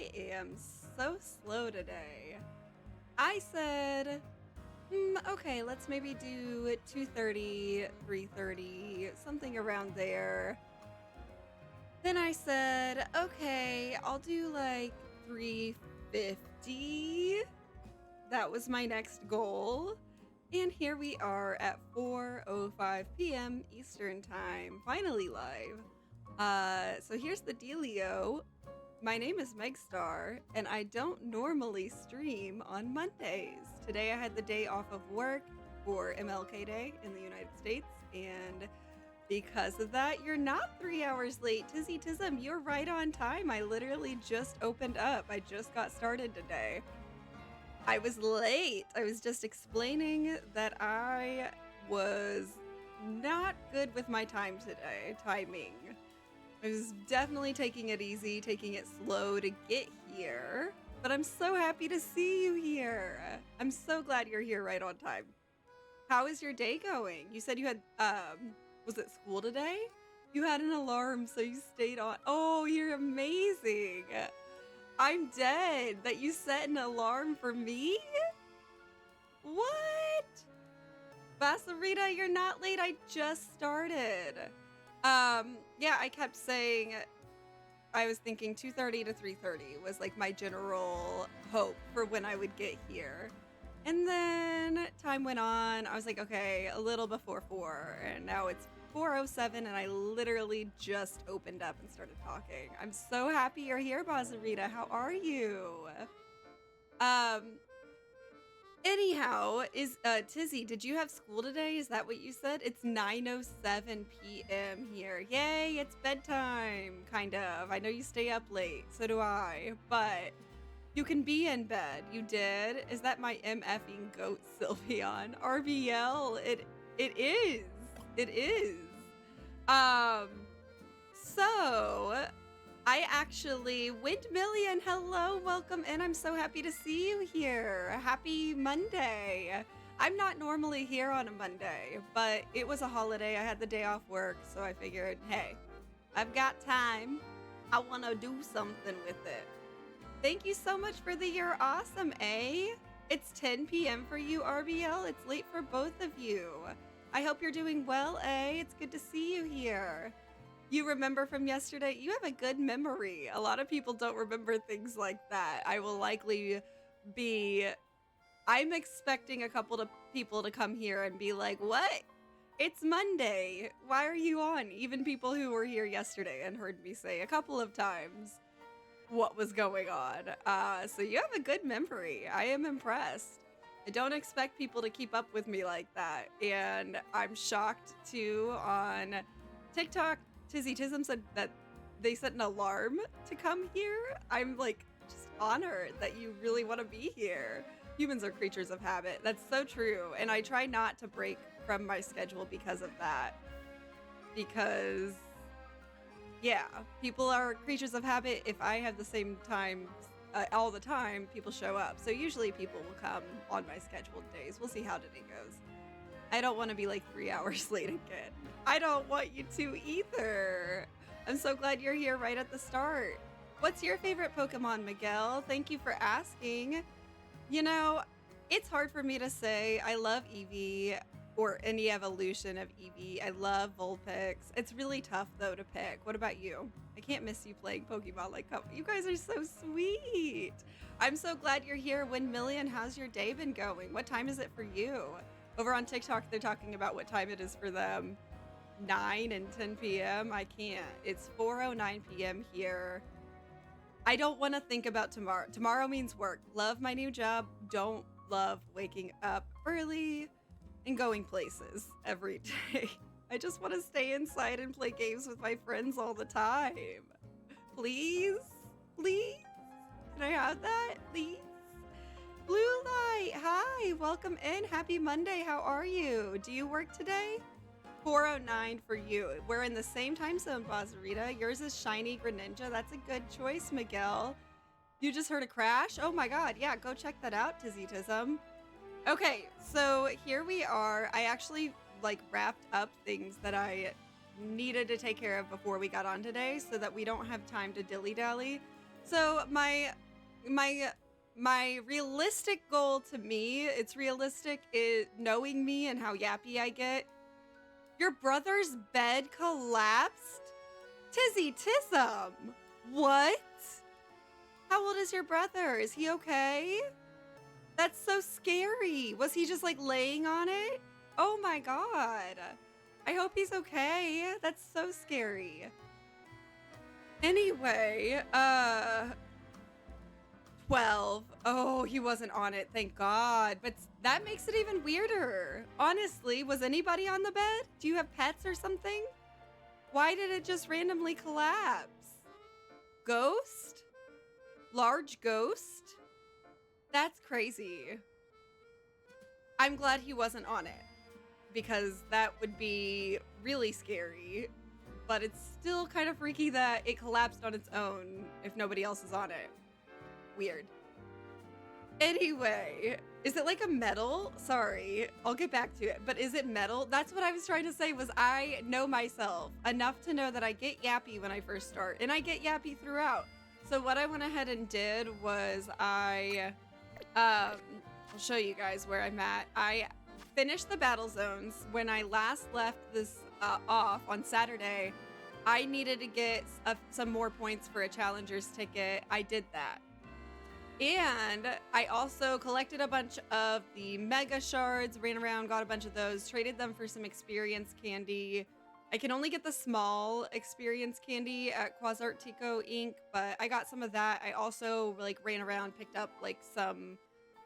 I am so slow today. I said, okay, let's maybe do 2:30, 3:30, something around there. Then I said, okay, I'll do like 3:50. That was my next goal. And here we are at 4:05 p.m. Eastern Time, finally live. So here's the dealio. My name is Megstar, and I don't normally stream on Mondays. Today I had the day off of work for MLK Day in the United States, and because of that, you're not 3 hours late. Tizzy Tism, you're right on time. I literally just opened up. I just got started today. I was late. I was just explaining that I was not good with my timing. I was definitely taking it easy, taking it slow to get here, but I'm so happy to see you here. I'm so glad you're here right on time. How is your day going? You said you had was it school today? You had an alarm, so you stayed on. Oh, you're amazing. I'm dead that you set an alarm for me? What? Basarita, you're not late. I just started. Yeah, I kept saying I was thinking 2:30 to 3:30 was like my general hope for when I would get here. And then time went on. I was like, okay, a little before 4, and now it's 4:07 and I literally just opened up and started talking. I'm so happy you're here, Bazarita. How are you? Um Anyhow, is Tizzy, did you have school today? Is that what you said? It's 9:07 p.m. here. Yay, it's bedtime, kind of. I know you stay up late, so do I, but you can be in bed. You did? Is that my MFing goat Sylveon? RBL, it is. It is. Um, so I actually, Windmillion, hello, welcome in. I'm so happy to see you here. Happy Monday. I'm not normally here on a Monday, but it was a holiday. I had the day off work, so I figured, hey, I've got time. I want to do something with it. Thank you so much for the You're Awesome, eh? It's 10 p.m. for you, RBL. It's late for both of you. I hope you're doing well, eh? It's good to see you here. You remember from yesterday? You have a good memory. A lot of people don't remember things like that. I will likely be. I'm expecting a couple of people to come here and be like, what? It's Monday. Why are you on? Even people who were here yesterday and heard me say a couple of times what was going on. So you have a good memory. I am impressed. I don't expect people to keep up with me like that. And I'm shocked too on TikTok. Tizzy Tism said that they set an alarm to come here. I'm like just honored that you really want to be here. Humans are creatures of habit. That's so true. And I try not to break from my schedule because of that. Because, yeah, people are creatures of habit. If I have the same time all the time, people show up. So usually people will come on my scheduled days. We'll see how today goes. I don't want to be like 3 hours late again. I don't want you to either. I'm so glad you're here right at the start. What's your favorite Pokemon, Miguel? Thank you for asking. You know, it's hard for me to say. I love Eevee or any evolution of Eevee. I love Vulpix. It's really tough though to pick. What about you? I can't miss you playing Pokemon like you guys are so sweet. I'm so glad you're here. Windmillion, how's your day been going? What time is it for you? Over on TikTok, they're talking about what time it is for them. 9 and 10 p.m. I can't. It's 4:09 p.m. here. I don't want to think about tomorrow. Tomorrow means work. Love my new job. Don't love waking up early and going places every day. I just want to stay inside and play games with my friends all the time. Please? Please? Can I have that? Please? Blue Light, hi, welcome in. Happy Monday. How are you? Do you work today? 4:09 for you. We're in the same time zone, Bazarita. Yours is Shiny Greninja. That's a good choice, Miguel. You just heard a crash? Oh my god. Yeah, go check that out, Tizzy Tism. Okay, so here we are. I actually like wrapped up things that I needed to take care of before we got on today so that we don't have time to dilly-dally. So my my realistic goal to me, it's realistic is knowing me and how yappy I get. Your brother's bed collapsed? Tizzy Tism. What? How old is your brother? Is he okay? That's so scary. Was he just like laying on it? Oh my god. I hope he's okay. That's so scary. Anyway, 12. Oh, he wasn't on it, thank God. But that makes it even weirder. Honestly, was anybody on the bed? Do you have pets or something? Why did it just randomly collapse? Ghost? Large ghost? That's crazy. I'm glad he wasn't on it because that would be really scary. But it's still kind of freaky that it collapsed on its own if nobody else is on it. Weird. Anyway, is it like a metal? Sorry, I'll get back to it. But is it metal? That's what I was trying to say was I know myself enough to know that I get yappy when I first start. And I get yappy throughout. So what I went ahead and did was I'll show you guys where I'm at. I finished the battle zones. When I last left this off on Saturday, I needed to get some more points for a challenger's ticket. I did that. And I also collected a bunch of the mega shards, ran around, got a bunch of those, traded them for some experience candy. I can only get the small experience candy at Quasartico Inc., but I got some of that. I also like ran around, picked up like some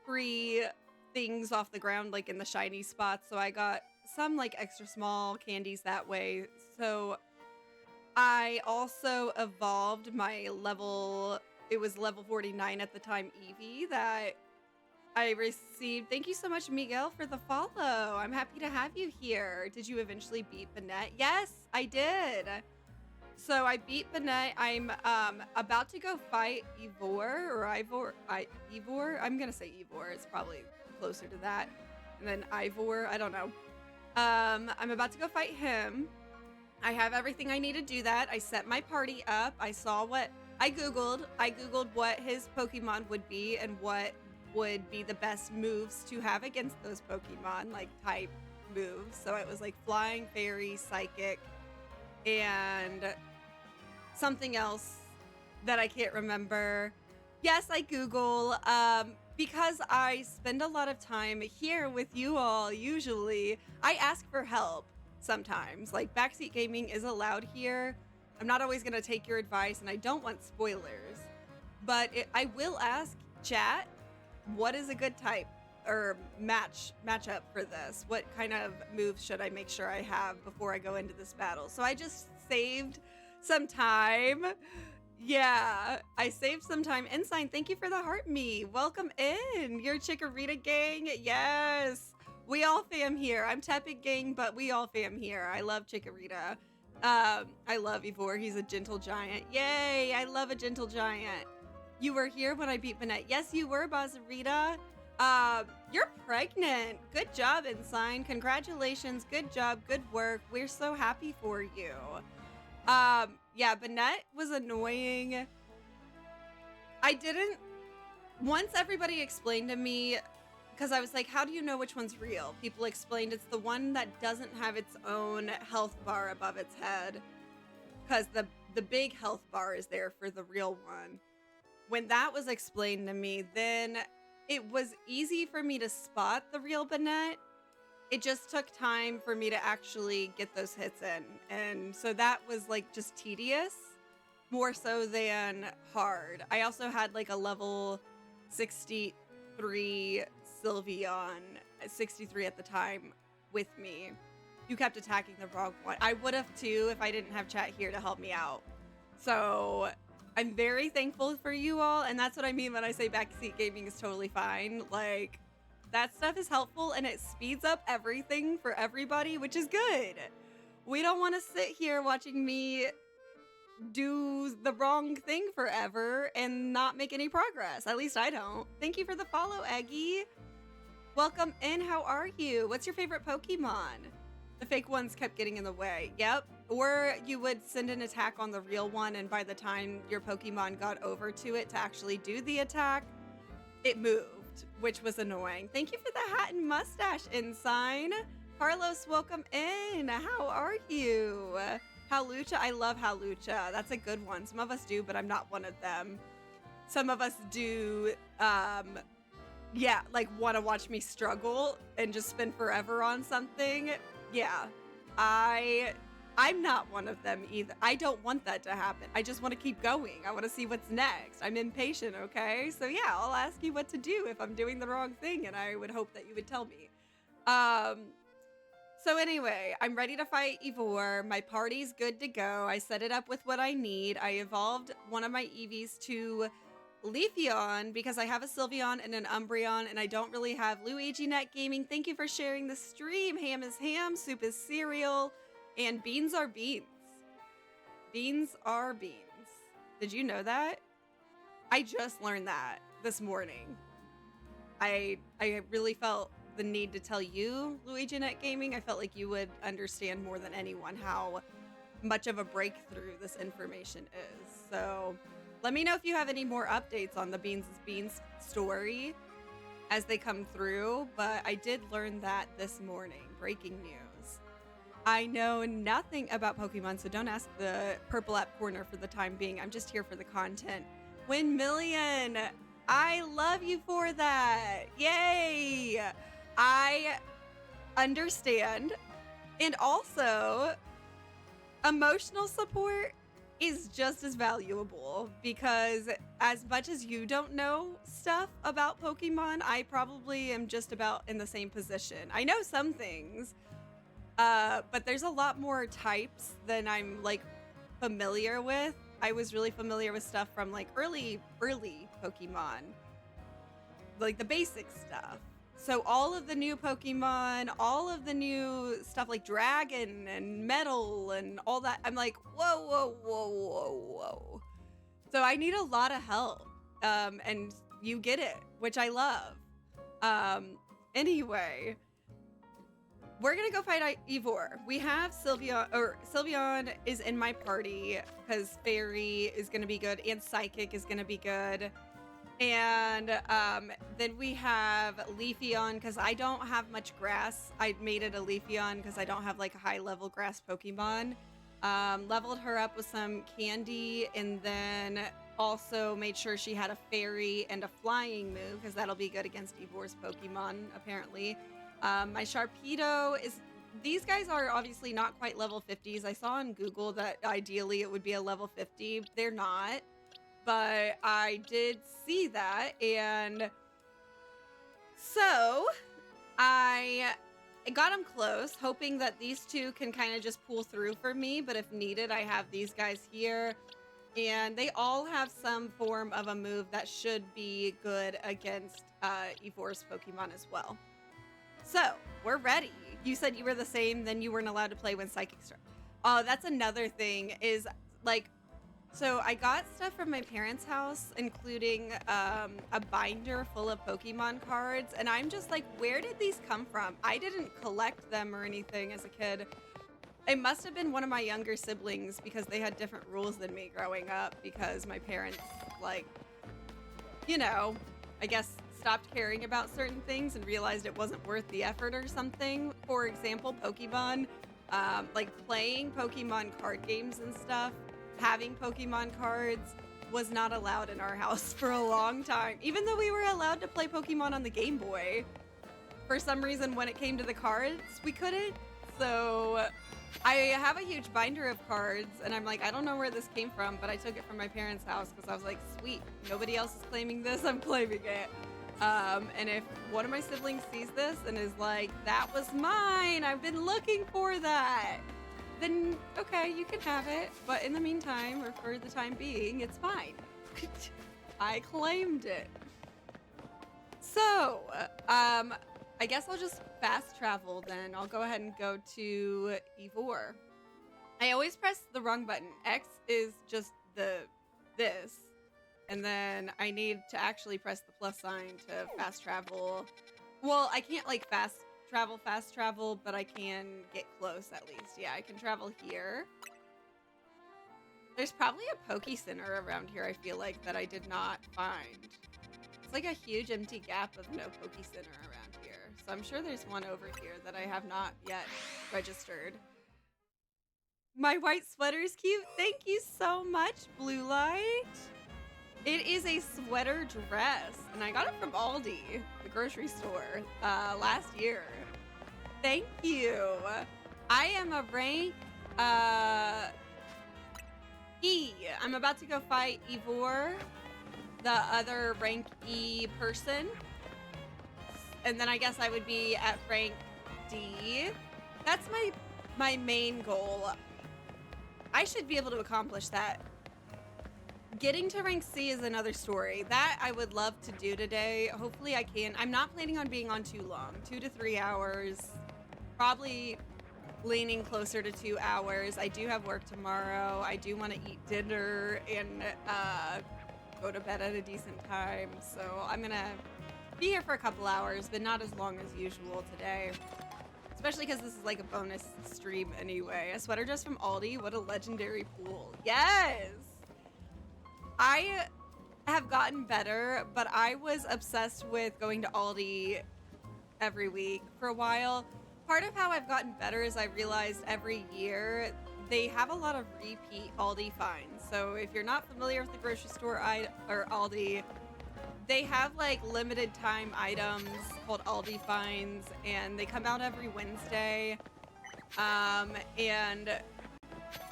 free things off the ground, like in the shiny spots. So I got some like extra small candies that way. So I also evolved my level. It was level 49 at the time, Eevee, that I received. Thank you so much, Miguel, for the follow. I'm happy to have you here. Did you eventually beat Banette? Yes, I did. So I beat Banette. I'm about to go fight Ivor. I'm gonna say Ivor. It's probably closer to that. And then Ivor. I don't know. I'm about to go fight him. I have everything I need to do that. I set my party up. I saw what I googled what his Pokemon would be and what would be the best moves to have against those Pokemon, like type moves. So it was like Flying, Fairy, Psychic, and something else that I can't remember. Yes, I Google because I spend a lot of time here with you all. Usually, I ask for help sometimes. Like Backseat Gaming is allowed here. I'm not always going to take your advice, and I don't want spoilers, but I will ask chat, what is a good type or matchup for this? What kind of moves should I make sure I have before I go into this battle? So I just saved some time. Yeah, I saved some time. Ensign, thank you for the heart me. Welcome in. Your Chikorita gang. Yes. We all fam here. I'm Tepig gang, but we all fam here. I love Chikorita. I love Ivor. He's a gentle giant. Yay, I love a gentle giant. You were here when I beat Banette. Yes, you were, Bazarita. You're pregnant. Good job, Ensign. Congratulations. Good job. Good work. We're so happy for you. Yeah, Banette was annoying. Once everybody explained to me, because I was like, how do you know which one's real? People explained it's the one that doesn't have its own health bar above its head, because the big health bar is there for the real one. When that was explained to me, then it was easy for me to spot the real Banette. It just took time for me to actually get those hits in. And so that was like just tedious, more so than hard. I also had like a level 63 Sylveon, 63 at the time, with me. You kept attacking the wrong one. I would have too if I didn't have chat here to help me out. So I'm very thankful for you all, and that's what I mean when I say backseat gaming is totally fine. Like, that stuff is helpful and it speeds up everything for everybody, which is good. We don't want to sit here watching me do the wrong thing forever and not make any progress. At least I don't. Thank you for the follow, Eggy. Welcome in. How are you? What's your favorite Pokemon? The fake ones kept getting in the way. Yep. or you would send an attack on the real one, and by the time your Pokemon got over to it to actually do the attack, it moved, which was annoying. Thank you for the hat and mustache, Ensign. Carlos, welcome in. How are you? Hawlucha, I love Hawlucha. That's a good one. Some of us do, but I'm not one of them. Some of us do, yeah, like want to watch me struggle and just spend forever on something. Yeah, I'm not one of them either. I don't want that to happen. I just want to keep going. I want to see what's next. I'm impatient, okay? So yeah, I'll ask you what to do if I'm doing the wrong thing, and I would hope that you would tell me. So anyway, I'm ready to fight Ivor. My party's good to go. I set it up with what I need. I evolved one of my Eevees to Leafeon because I have a Sylveon and an Umbreon, and I don't really have Luigi Net Gaming. Thank you for sharing the stream. Ham is ham, soup is cereal, and beans are beans. Beans are beans. Did you know that? I just learned that this morning. I really felt the need to tell you, Luigi Net Gaming. I felt like you would understand more than anyone how much of a breakthrough this information is. So let me know if you have any more updates on the Beans is Beans story as they come through, but I did learn that this morning. Breaking news. I know nothing about Pokemon, so don't ask the Purple App Corner for the time being. I'm just here for the content. 1 million! I love you for that! Yay! I understand. And also, emotional support is just as valuable because as much as you don't know stuff about Pokemon, I probably am just about in the same position. I know some things, but there's a lot more types than I'm like familiar with. I was really familiar with stuff from like early Pokemon, like the basic stuff. So all of the new Pokemon, all of the new stuff like Dragon and Metal and all that, I'm like, whoa, whoa, whoa, whoa, whoa. So I need a lot of help. And you get it, which I love. Anyway, we're gonna go fight Ivor. We have Sylveon is in my party because Fairy is gonna be good and Psychic is gonna be good. And then we have Leafeon because I don't have much grass. I made it a Leafeon because I don't have like a high level grass Pokemon. Leveled her up with some candy and then also made sure she had a fairy and a flying move because that'll be good against Ivor's Pokemon apparently. My Sharpedo is, these guys are obviously not quite level 50s. I saw on Google that ideally it would be a level 50. They're not. But I did see that, and so I got them close, hoping that these two can kind of just pull through for me, but if needed, I have these guys here, and they all have some form of a move that should be good against Ivor's Pokemon as well. So, we're ready. You said you were the same, then you weren't allowed to play when Psychic struck. Oh, that's another thing, is, like, so I got stuff from my parents' house, including a binder full of Pokemon cards, and I'm just like, where did these come from? I didn't collect them or anything as a kid. It must have been one of my younger siblings because they had different rules than me growing up because my parents, like, you know, I guess stopped caring about certain things and realized it wasn't worth the effort or something. For example, Pokemon, like playing Pokemon card games and stuff, having Pokemon cards was not allowed in our house for a long time. Even though we were allowed to play Pokemon on the Game Boy, for some reason when it came to the cards, we couldn't. So I have a huge binder of cards and I'm like, I don't know where this came from, but I took it from my parents' house because I was like, sweet, nobody else is claiming this, I'm claiming it. And if one of my siblings sees this and is like, that was mine, I've been looking for that, then okay, you can have it. But in the meantime, or for the time being, it's fine. I claimed it. So, I guess I'll just fast travel then. I'll go ahead and go to Ivor. I always press the wrong button. X is just this. And then I need to actually press the plus sign to fast travel. Well, I can't like fast travel, but I can get close at least. Yeah, I can travel here. There's probably a Poke Center around here, I feel like, that I did not find. It's like a huge empty gap of no Poke Center around here. So I'm sure there's one over here that I have not yet registered. My white sweater is cute. Thank you so much, Blue Light. It is a sweater dress, and I got it from Aldi, the grocery store, last year. Thank you. I am a rank E. I'm about to go fight Ivor, the other rank E person. And then I guess I would be at rank D. That's my main goal. I should be able to accomplish that. Getting to rank C is another story. That I would love to do today. Hopefully I can. I'm not planning on being on too long. 2 to 3 hours. Probably leaning closer to 2 hours. I do have work tomorrow. I do want to eat dinner and go to bed at a decent time. So I'm going to be here for a couple hours, but not as long as usual today. Especially because this is like a bonus stream anyway. A sweater dress from Aldi. What a legendary pool. Yes! I have gotten better, but I was obsessed with going to Aldi every week for a while. Part of how I've gotten better is I realized every year they have a lot of repeat Aldi finds. So if you're not familiar with the grocery store or Aldi, they have like limited time items called Aldi finds, and they come out every Wednesday. And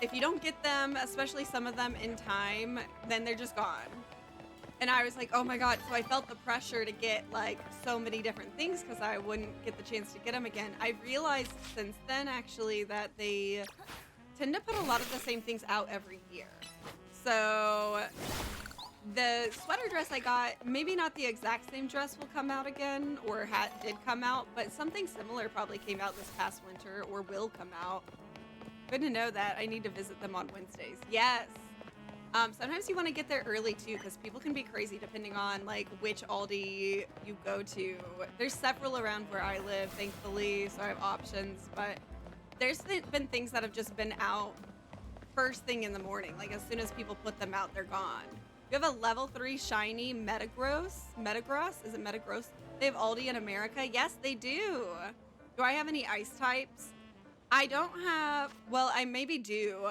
if you don't get them, especially some of them in time, then they're just gone. And I was like, oh my God. So I felt the pressure to get like so many different things because I wouldn't get the chance to get them again. I realized since then actually that they tend to put a lot of the same things out every year. So the sweater dress I got, maybe not the exact same dress will come out again or did come out, but something similar probably came out this past winter or will come out. Good to know that. I need to visit them on Wednesdays. Yes. Sometimes you want to get there early too, because people can be crazy depending on like which Aldi you go to. There's several around where I live, thankfully, so I have options. But there's been things that have just been out first thing in the morning. Like as soon as people put them out, they're gone. You have a level 3 shiny Metagross. Metagross? Is it Metagross? They have Aldi in America. Yes, they do. Do I have any ice types? I don't have, well, I maybe do.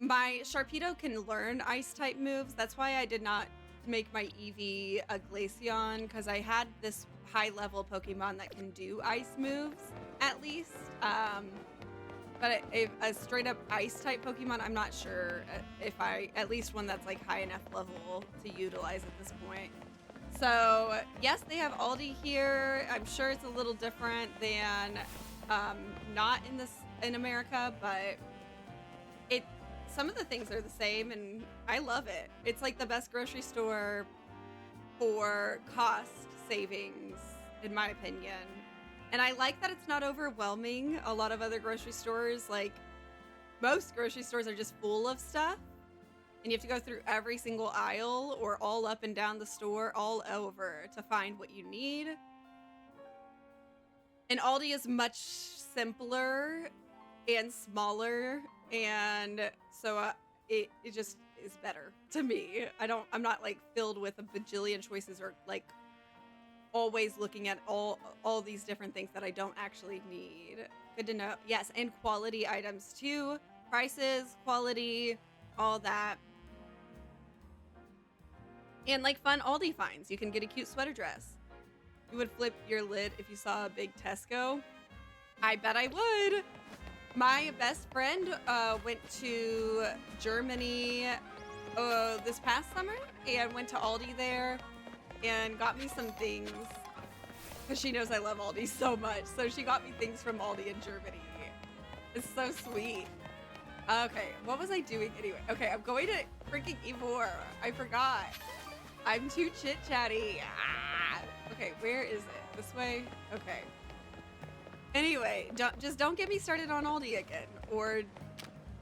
My Sharpedo can learn ice type moves. That's why I did not make my Eevee a Glaceon, because I had this high level Pokemon that can do ice moves, at least. But a straight up ice type Pokemon, I'm not sure if at least one that's like high enough level to utilize at this point. So yes, they have Aldi here. I'm sure it's a little different than not in America, but some of the things are the same, and I love it. It's like the best grocery store for cost savings, in my opinion. And I like that it's not overwhelming. A lot of other grocery stores, like most grocery stores, are just full of stuff, and you have to go through every single aisle or all up and down the store, all over, to find what you need. And Aldi is much simpler and smaller, and so it just is better to me. I'm not like filled with a bajillion choices or like always looking at all these different things that I don't actually need. Good to know. Yes, and quality items too. Prices, quality, all that. And like fun Aldi finds. You can get a cute sweater dress. You would flip your lid if you saw a big Tesco. I bet I would. My best friend went to Germany this past summer and went to Aldi there and got me some things because she knows I love Aldi so much. So she got me things from Aldi in Germany. It's so sweet. Okay, what was I doing anyway? Okay, I'm going to freaking Ivor. I forgot. I'm too chit-chatty. Ah. Okay, where is it? This way? Okay. Anyway, don't get me started on Aldi again. Or,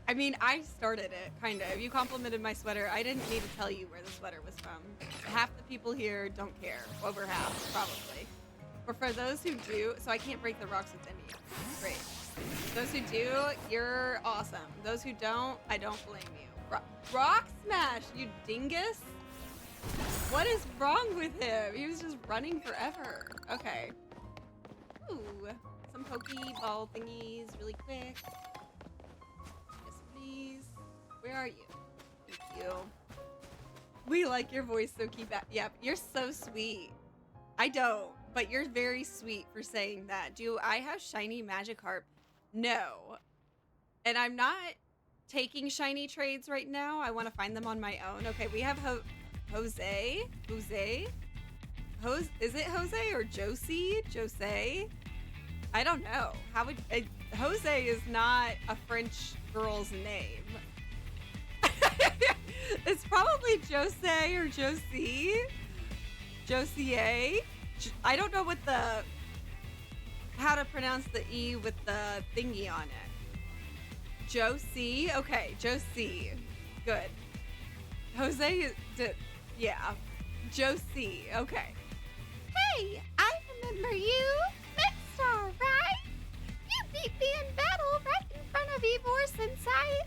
I mean, I started it, kind of. You complimented my sweater. I didn't need to tell you where the sweater was from. Half the people here don't care. Over half, probably. But for those who do, so I can't break the rocks within you. Great. Those who do, you're awesome. Those who don't, I don't blame you. Rock Smash, you dingus. What is wrong with him? He was just running forever. Okay. Ooh, some Pokeball thingies really quick. Yes, please. Where are you? Thank you. We like your voice, so keep that. Yep, you're so sweet. I don't, but you're very sweet for saying that. Do I have shiny Magikarp? No. And I'm not taking shiny trades right now. I want to find them on my own. Okay, we have Jose? Is it Jose or Josie? Jose? I don't know. How would Jose is not a French girl's name. It's probably Jose or Josie. Josie. I don't know what how to pronounce the E with the thingy on it. Josie. Okay, Josie. Good. Jose yeah. Josie. Okay. Hey, I remember you. Mixstar, right? You beat me in battle right in front of Ivor Sensei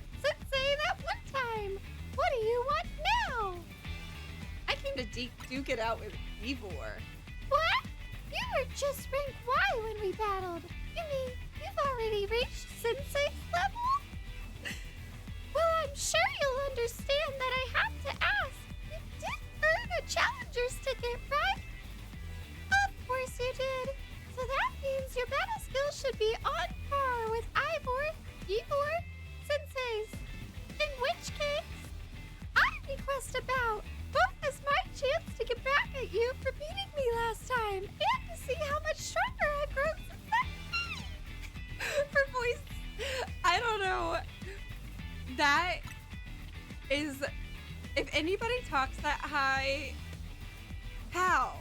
that one time. What do you want now? I came to duke it out with Ivor. What? You were just rank Y when we battled. You mean you've already reached Sensei's level? Well, I'm sure you'll understand that I have to ask. You did earn a challenger's ticket, right? Of course you did. So that means your battle skills should be on par with Ivor Sensei's. In which case, I request a bout, both as my chance to get back at you for beating me last time, and to see how much stronger I've grown since then. Her voice, I don't know. That is, if anybody talks that high, how?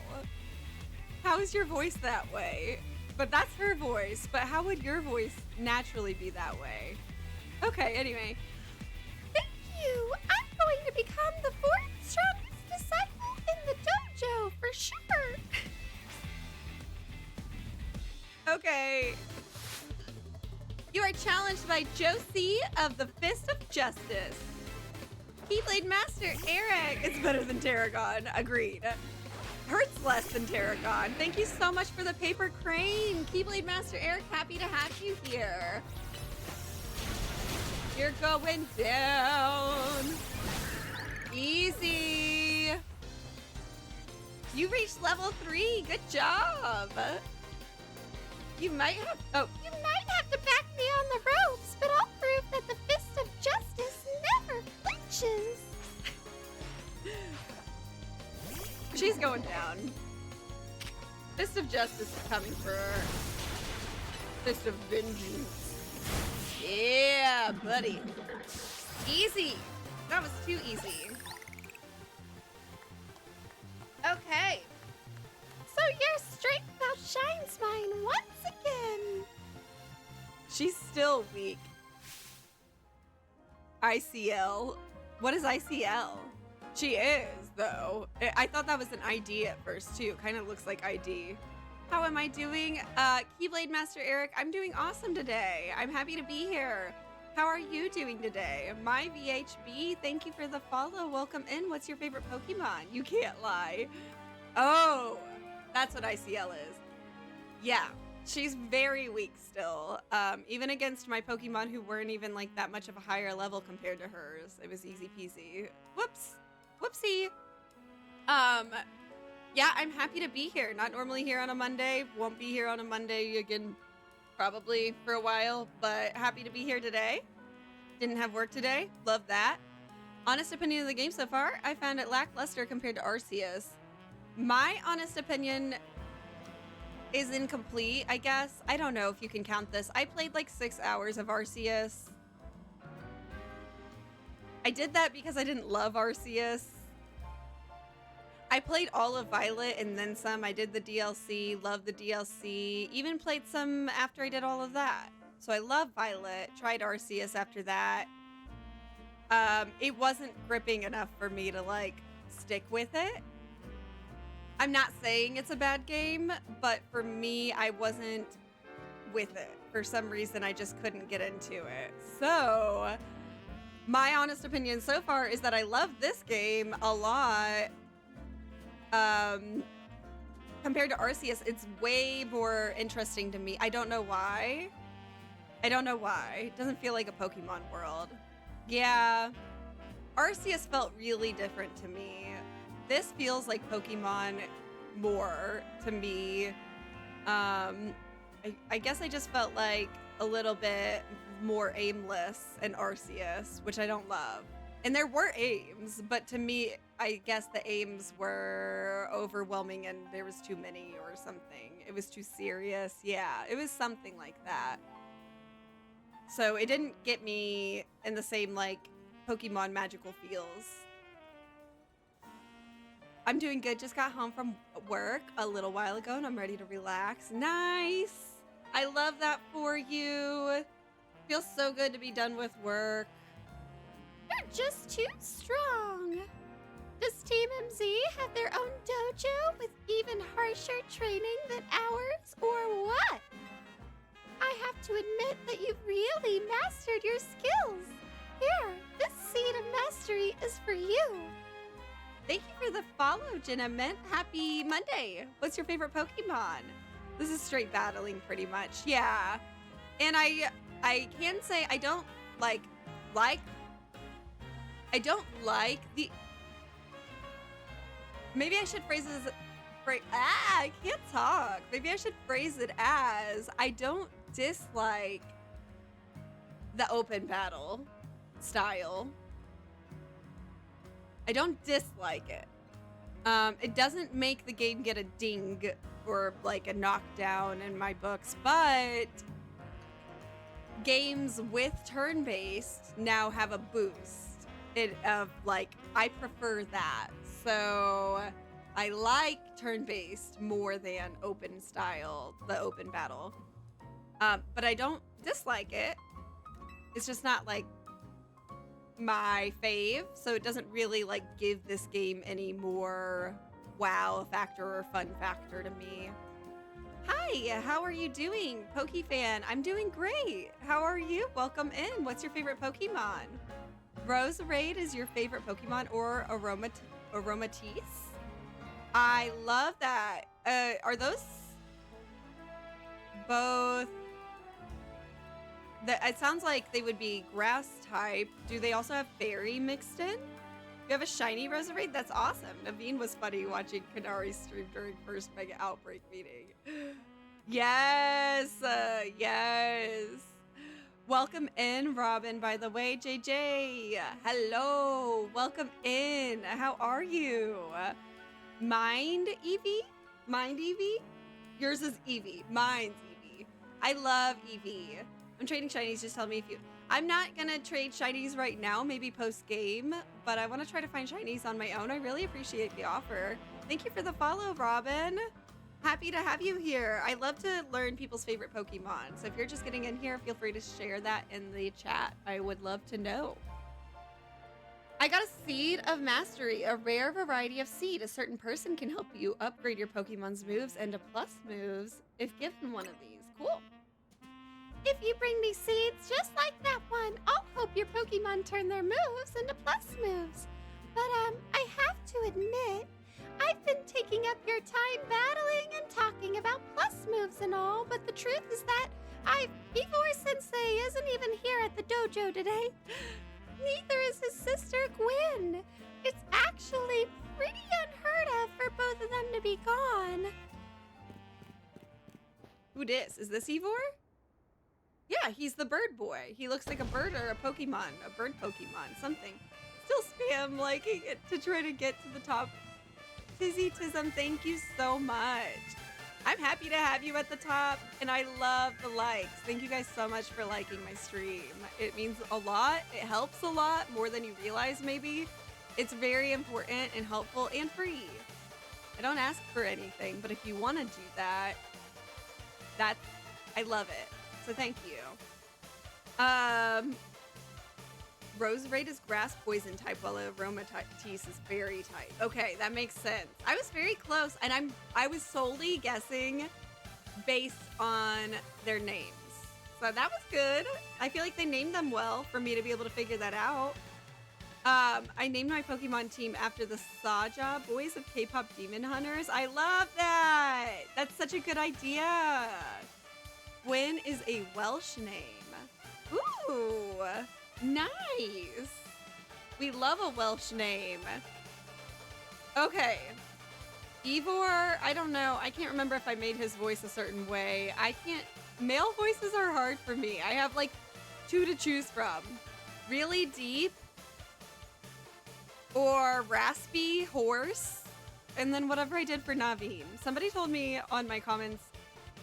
How is your voice that way? But that's her voice, but how would your voice naturally be that way? Okay, anyway. Thank you. I'm going to become the fourth strongest disciple in the dojo for sure. Okay. You are challenged by Josie of the Fist of Justice. Keyblade Master Eric is better than Tarragon. Agreed. Hurts less than Tarragon. Thank you so much for the paper crane. Keyblade Master Eric, happy to have you here. You're going down. Easy. You reached level 3. Good job. You might have... Oh. You might have to back me on the ropes, but I'll prove that the Fist of Justice never flinches. She's going down. Fist of Justice is coming for her. Fist of Vengeance. Yeah, buddy. Easy. That was too easy. Okay. So your strength outshines mine once again. She's still weak. ICL. What is ICL? She is, though. I thought that was an ID at first, too. Kind of looks like ID. How am I doing? Keyblade Master Eric, I'm doing awesome today. I'm happy to be here. How are you doing today? My VHB, thank you for the follow. Welcome in. What's your favorite Pokemon? You can't lie. Oh, that's what ICL is. Yeah, she's very weak still. Even against my Pokemon who weren't even like that much of a higher level compared to hers. It was easy peasy. Whoops. Whoopsie. Yeah, I'm happy to be here. Not normally here on a Monday. Won't be here on a Monday again probably for a while, but happy to be here today. Didn't have work today. Love that. Honest opinion of the game so far, I found it lackluster compared to Arceus. My honest opinion is incomplete, I guess. I don't know if you can count this. I played like 6 hours of Arceus. I did that because I didn't love Arceus. I played all of Violet and then some. I did the DLC, loved the DLC, even played some after I did all of that. So I love Violet, tried Arceus after that. It wasn't gripping enough for me to like stick with it. I'm not saying it's a bad game, but for me, I wasn't with it for some reason, I just couldn't get into it. So, my honest opinion so far is that I love this game a lot. Compared to Arceus, it's way more interesting to me. I don't know why. It doesn't feel like a Pokemon world. Yeah. Arceus felt really different to me. This feels like Pokemon more to me. I guess I just felt like a little bit more aimless in Arceus, which I don't love. And there were aims, but to me, I guess the aims were overwhelming and there was too many or something. It was too serious. Yeah, it was something like that. So it didn't get me in the same, like, Pokemon magical feels. I'm doing good. Just got home from work a little while ago and I'm ready to relax. Nice. I love that for you. Feels so good to be done with work. You're just too strong. Does Team MZ have their own dojo with even harsher training than ours, or what? I have to admit that you've really mastered your skills. Here, this seed of mastery is for you. Thank you for the follow, Jenna Mint. Happy Monday. What's your favorite Pokemon? This is straight battling pretty much. Yeah. And I can say I don't like the... Maybe I should phrase it as... I can't talk. Maybe I should phrase it as I don't dislike the open battle style. I don't dislike it. It doesn't make the game get a ding or like a knockdown in my books, but games with turn-based now have a boost. I prefer that. So I like turn-based more than open style, the open battle. But I don't dislike it. It's just not like my fave, so it doesn't really like give this game any more wow factor or fun factor to me. Hi, how are you doing, PokeFan? I'm doing great. How are you? Welcome in. What's your favorite Pokemon? Roserade is your favorite Pokemon, or Aromatisse? I love that. Are those both... It sounds like they would be grass type. Do they also have fairy mixed in? You have a shiny Roserade? That's awesome. Naveen was funny watching Kanari stream during first Mega Outbreak meeting. Yes, yes. Welcome in, Robin, by the way. JJ, hello. Welcome in. How are you? Mind Eevee? Mind Eevee? Yours is Eevee. Mine's Eevee. I love Eevee. I'm trading shinies. Just tell me if you... I'm not going to trade shinies right now, maybe post-game, but I want to try to find shinies on my own. I really appreciate the offer. Thank you for the follow, Robin. Happy to have you here. I love to learn people's favorite Pokemon. So if you're just getting in here, feel free to share that in the chat. I would love to know. I got a Seed of Mastery, a rare variety of seed. A certain person can help you upgrade your Pokemon's moves into plus moves if given one of these. Cool. If you bring me seeds just like that one, I'll hope your Pokemon turn their moves into plus moves. But, I have to admit, I've been taking up your time battling and talking about plus moves and all, but the truth is that Ivor Sensei isn't even here at the dojo today. Neither is his sister Gwen. It's actually pretty unheard of for both of them to be gone. Who dis? Is this Ivor? Yeah, he's the bird boy. He looks like a bird or a Pokemon, a bird Pokemon, something. Still spam liking it to try to get to the top. Tizzy Tism, thank you so much. I'm happy to have you at the top, and I love the likes. Thank you guys so much for liking my stream. It means a lot. It helps a lot, more than you realize maybe. It's very important and helpful and free. I don't ask for anything, but if you want to do that, I love it. So thank you. Roserade is grass poison type, while Aromatisse is fairy type. Okay, that makes sense. I was very close, and I was solely guessing based on their names. So that was good. I feel like they named them well for me to be able to figure that out. I named my Pokemon team after the Saja Boys of K-pop Demon Hunters. I love that. That's such a good idea. Gwyn is a Welsh name. Ooh, nice. We love a Welsh name. Okay. Ivor, I don't know. I can't remember if I made his voice a certain way. Male voices are hard for me. I have like 2 to choose from. Really deep or raspy, hoarse, and then whatever I did for Naveen. Somebody told me on my comments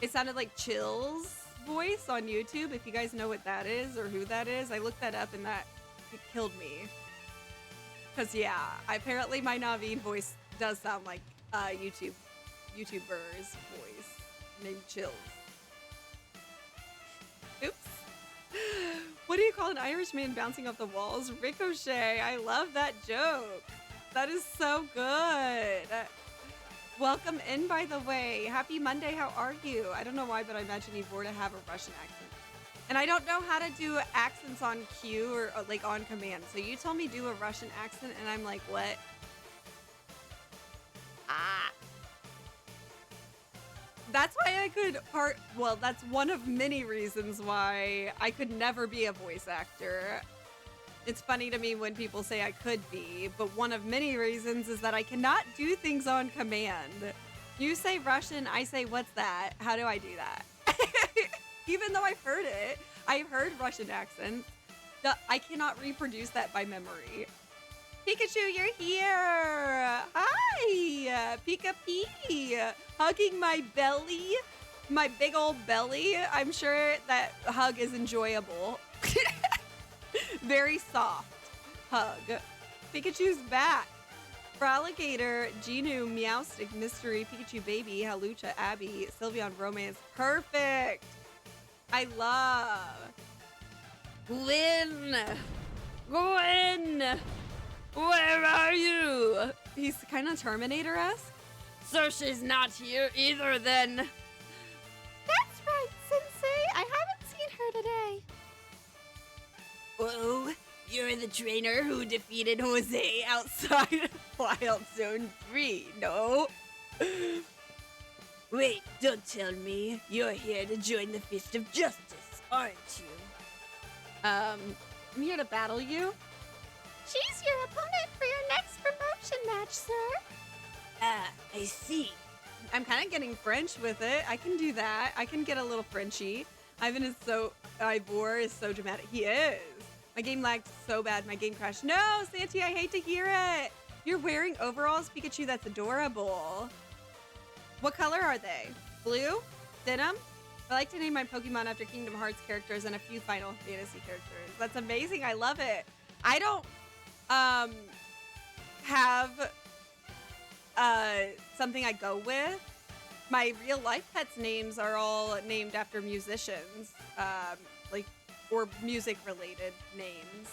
it sounded like Chill's voice on YouTube. If you guys know what that is or who that is, I looked that up and it killed me. Because yeah, apparently my Naveen voice does sound like a YouTuber's voice named Chills. Oops. What do you call an Irishman bouncing off the walls? Ricochet. I love that joke. That is so good. Welcome in, by the way. Happy Monday. How are you? I don't know why, but I imagine Ivor to have a Russian accent. And I don't know how to do accents on cue or like on command. So you tell me do a Russian accent and I'm like, what? That's why I could that's one of many reasons why I could never be a voice actor. It's funny to me when people say I could be, but one of many reasons is that I cannot do things on command. You say Russian, I say, what's that? How do I do that? Even though I've heard it, I've heard Russian accents, I cannot reproduce that by memory. Pikachu, you're here! Hi! Pika Pee! Hugging my belly, my big old belly. I'm sure that hug is enjoyable. Very soft hug. Pikachu's back. Fraligator, Genu, Meowstic, Mystery, Pikachu Baby, Halucha, Abby, Sylveon, Romance. Perfect! I love. Gwyn! Gwyn! Where are you? He's kind of Terminator-esque. So she's not here either then. That's right, Sensei. I haven't seen her today. Whoa, you're the trainer who defeated Jose outside of Wild Zone 3, no? Wait, don't tell me. You're here to join the Fist of Justice, aren't you? I'm here to battle you. She's your opponent for your next promotion match, sir. Ah, I see. I'm kind of getting French with it. I can do that. I can get a little Frenchy. Ivor is so dramatic. He is. My game lagged so bad. My game crashed. No, Santi, I hate to hear it. You're wearing overalls, Pikachu. That's adorable. What color are they? Blue? Denim? I like to name my Pokemon after Kingdom Hearts characters and a few Final Fantasy characters. That's amazing. I love it. I don't have something I go with. My real life pets' names are all named after musicians, or music related names.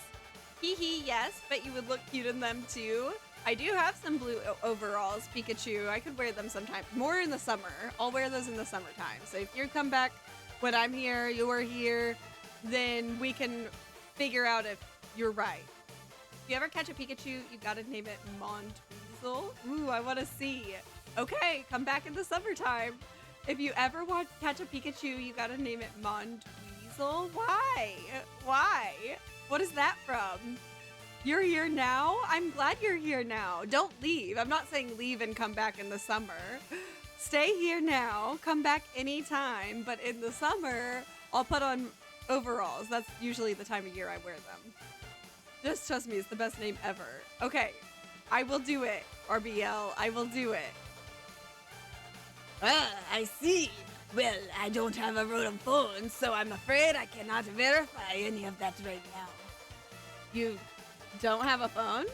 Hee hee, yes, but you would look cute in them too. I do have some blue overalls, Pikachu. I could wear them sometime. More in the summer. I'll wear those in the summertime. So if you come back when I'm here, you're here, then we can figure out if you're right. If you ever catch a Pikachu, you gotta name it Montweasel. Ooh, I wanna see. Okay, come back in the summertime. If you ever catch a Pikachu, you gotta name it Montweasel. Why? Why? What is that from? You're here now? I'm glad you're here now. Don't leave. I'm not saying leave and come back in the summer. Stay here now. Come back anytime. But in the summer, I'll put on overalls. That's usually the time of year I wear them. Just trust me, it's the best name ever. Okay, I will do it, RBL. I will do it. Ah, I see. Well, I don't have a Rotom phone, so I'm afraid I cannot verify any of that right now. You don't have a phone?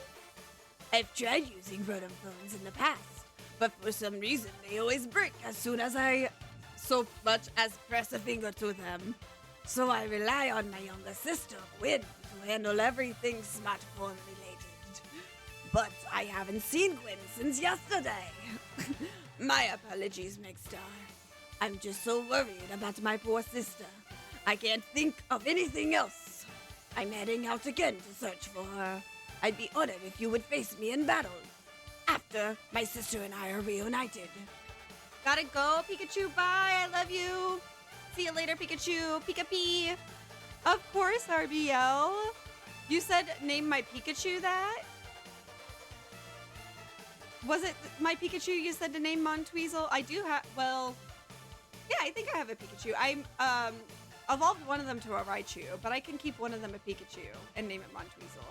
I've tried using Rotom phones in the past, but for some reason they always break as soon as I so much as press a finger to them. So I rely on my younger sister, Gwyn, to handle everything smartphone related. But I haven't seen Gwyn since yesterday. My apologies, Megstar. I'm just so worried about my poor sister. I can't think of anything else. I'm heading out again to search for her. I'd be honored if you would face me in battle after my sister and I are reunited. Gotta go, Pikachu. Bye. I love you. See you later, Pikachu. Pika-Pee. Of course, RBL. You said name my Pikachu that? Was it my Pikachu you said to name Montweasel? I do have, well, yeah, I think I have a Pikachu. I evolved one of them to a Raichu, but I can keep one of them a Pikachu and name it Montweasel.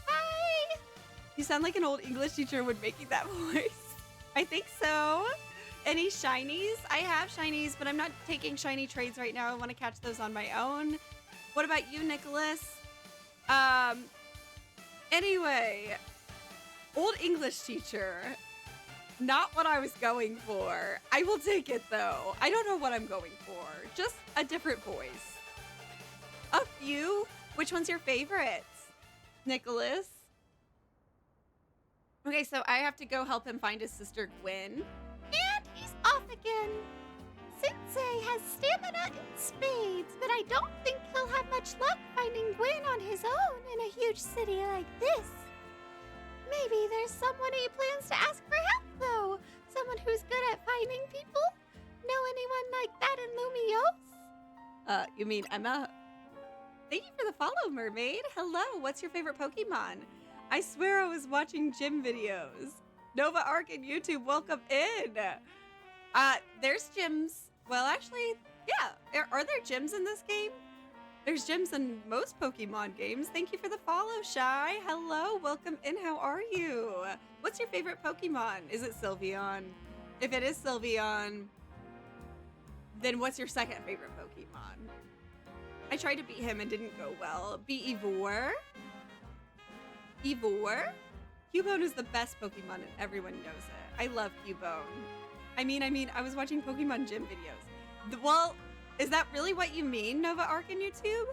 Hi! You sound like an old English teacher would making that voice. I think so. Any shinies? I have shinies, but I'm not taking shiny trades right now. I want to catch those on my own. What about you, Nicholas? Anyway, old English teacher. Not what I was going for. I will take it though. I don't know what I'm going for. Just a different voice. A few? Which one's your favorite? Nicholas? Okay, so I have to go help him find his sister Gwen. And he's off again. Sensei has stamina in spades, but I don't think he'll have much luck finding Gwen on his own in a huge city like this. Maybe there's someone he plans to ask for help, though. Someone who's good at finding people. Know anyone like that in Lumiose? You mean Emma? Thank you for the follow, Mermaid. Hello, what's your favorite Pokemon? I swear I was watching gym videos. Nova Arc and YouTube, welcome in. There's gyms. Well, actually, yeah. Are there gyms in this game? There's gyms in most Pokemon games. Thank you for the follow, Shy. Hello, welcome in. How are you? What's your favorite Pokemon? Is it Sylveon? If it is Sylveon, then what's your second favorite Pokemon? I tried to beat him and didn't go well. Be Ivor? Ivor? Cubone is the best Pokemon and everyone knows it. I love Cubone. I mean, I was watching Pokemon gym videos. Well, is that really what you mean, Nova Arc and YouTube?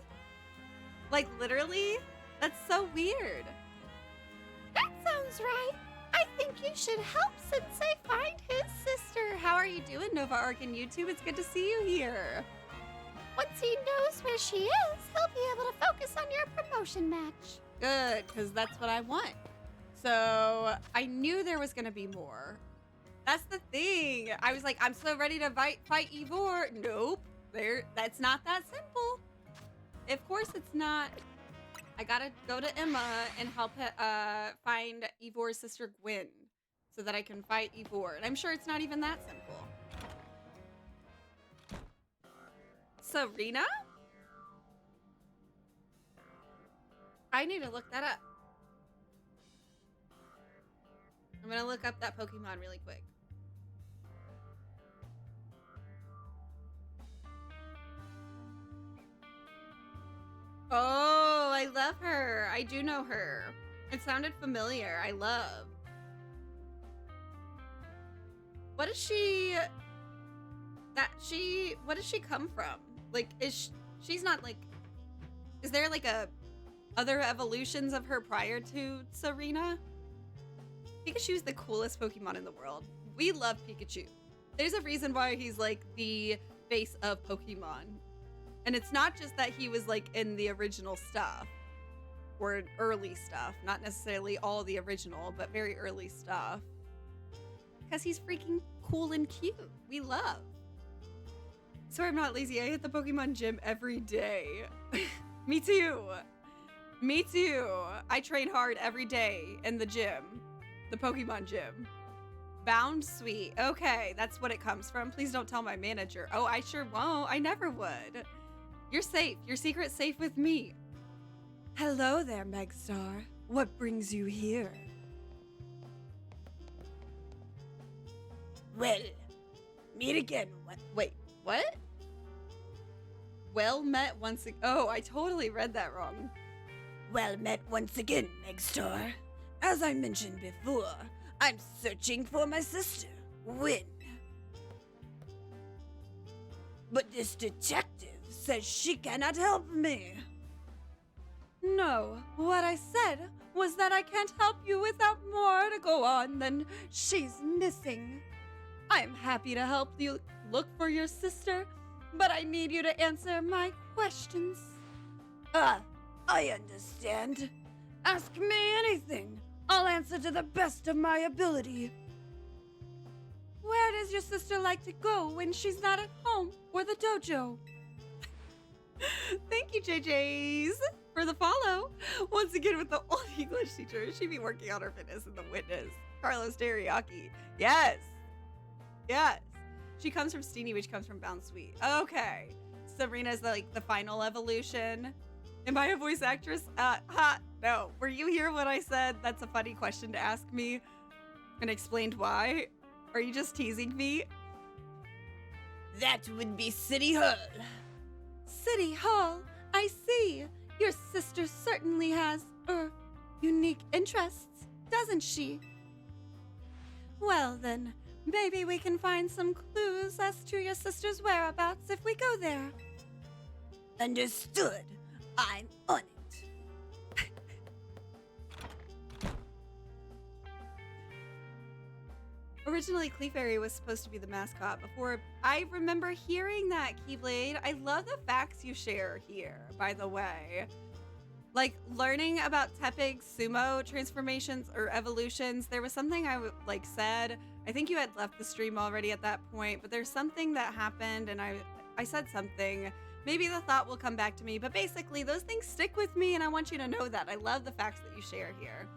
Like, literally? That's so weird. That sounds right. I think you should help Sensei find his sister. How are you doing, Nova Arc and YouTube? It's good to see you here. Once he knows where she is, he'll be able to focus on your promotion match. Good, because that's what I want. So, I knew there was going to be more. That's the thing. I was like, I'm so ready to fight Ivor. Nope. That's not that simple. Of course it's not. I gotta go to Emma and help find Ivor's sister Gwen so that I can fight Ivor. And I'm sure it's not even that simple. Serena? I need to look that up. I'm gonna look up that Pokemon really quick. Oh, I love her. I do know her. It sounded familiar. I love. What is she? What does she come from? Like, she's not like, is there like other evolutions of her prior to Serena? Pikachu's the coolest Pokemon in the world. We love Pikachu. There's a reason why he's like the face of Pokemon. And it's not just that he was like in the original stuff or early stuff, not necessarily all the original, but very early stuff. Because he's freaking cool and cute. We love. Sorry, I'm not lazy. I hit the Pokemon gym every day. Me too. Me too. I train hard every day in the gym. The Pokemon gym. Bound Sweet. Okay, that's what it comes from. Please don't tell my manager. Oh, I sure won't. I never would. You're safe. Your secret's safe with me. Hello there, Megstar. What brings you here? Well, meet again. Wait, what? Well met once again. Oh, I totally read that wrong. Well met once again, Megstar. As I mentioned before, I'm searching for my sister, Gwen. But this detective says she cannot help me. No, what I said was that I can't help you without more to go on than she's missing. I am happy to help you look for your sister, but I need you to answer my questions. I understand. Ask me anything. I'll answer to the best of my ability. Where does your sister like to go when she's not at home or the dojo? Thank you, JJs, for the follow. Once again with the old English teacher. She be working on her fitness in the witness. Carlos Teriyaki. Yes. Yes. She comes from Steenie, which comes from Bound Sweet. Okay. Sabrina's like the final evolution. Am I a voice actress? No. Were you here when I said that's a funny question to ask me and explained why? Are you just teasing me? That would be City Hall. City Hall? I see. Your sister certainly has, unique interests, doesn't she? Well then, maybe we can find some clues as to your sister's whereabouts if we go there. Understood. I'm on it. Originally, Clefairy was supposed to be the mascot before. I remember hearing that, Keyblade. I love the facts you share here, by the way. Like, learning about Tepig's sumo transformations or evolutions, there was something I said. I think you had left the stream already at that point, but there's something that happened and I said something. Maybe the thought will come back to me, but basically those things stick with me and I want you to know that. I love the facts that you share here.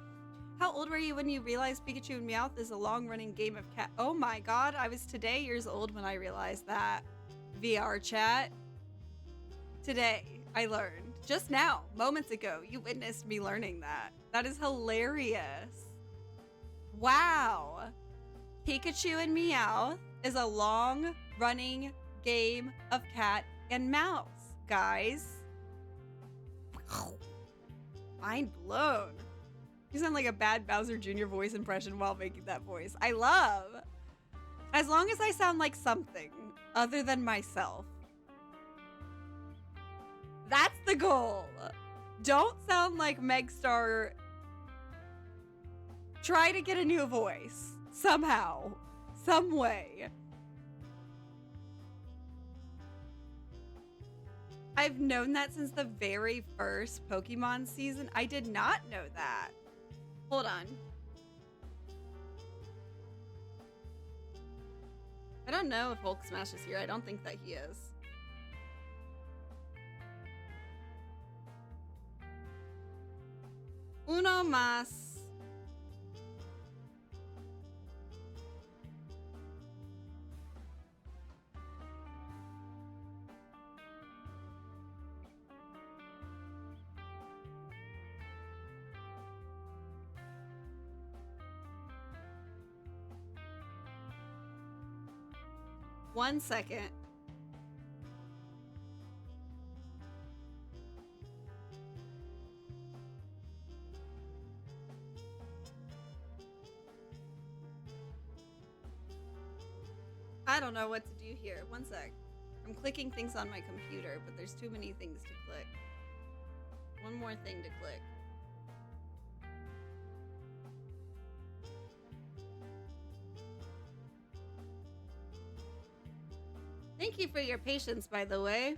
How old were you when you realized Pikachu and Meowth is a long-running game of cat? Oh my god, I was today years old when I realized that. VR chat. Today, I learned. Just now, moments ago, you witnessed me learning that. That is hilarious. Wow. Pikachu and Meowth is a long-running game of cat and mouse, guys. Mind blown. You sound like a bad Bowser Jr. voice impression while making that voice. I love. As long as I sound like something other than myself. That's the goal. Don't sound like Megstar. Try to get a new voice. Somehow. Some way. I've known that since the very first Pokemon season. I did not know that. Hold on. I don't know if Hulk Smash is here. I don't think that he is. Uno más. One second. I don't know what to do here. One sec. I'm clicking things on my computer, but there's too many things to click. One more thing to click. Thank you for your patience, by the way.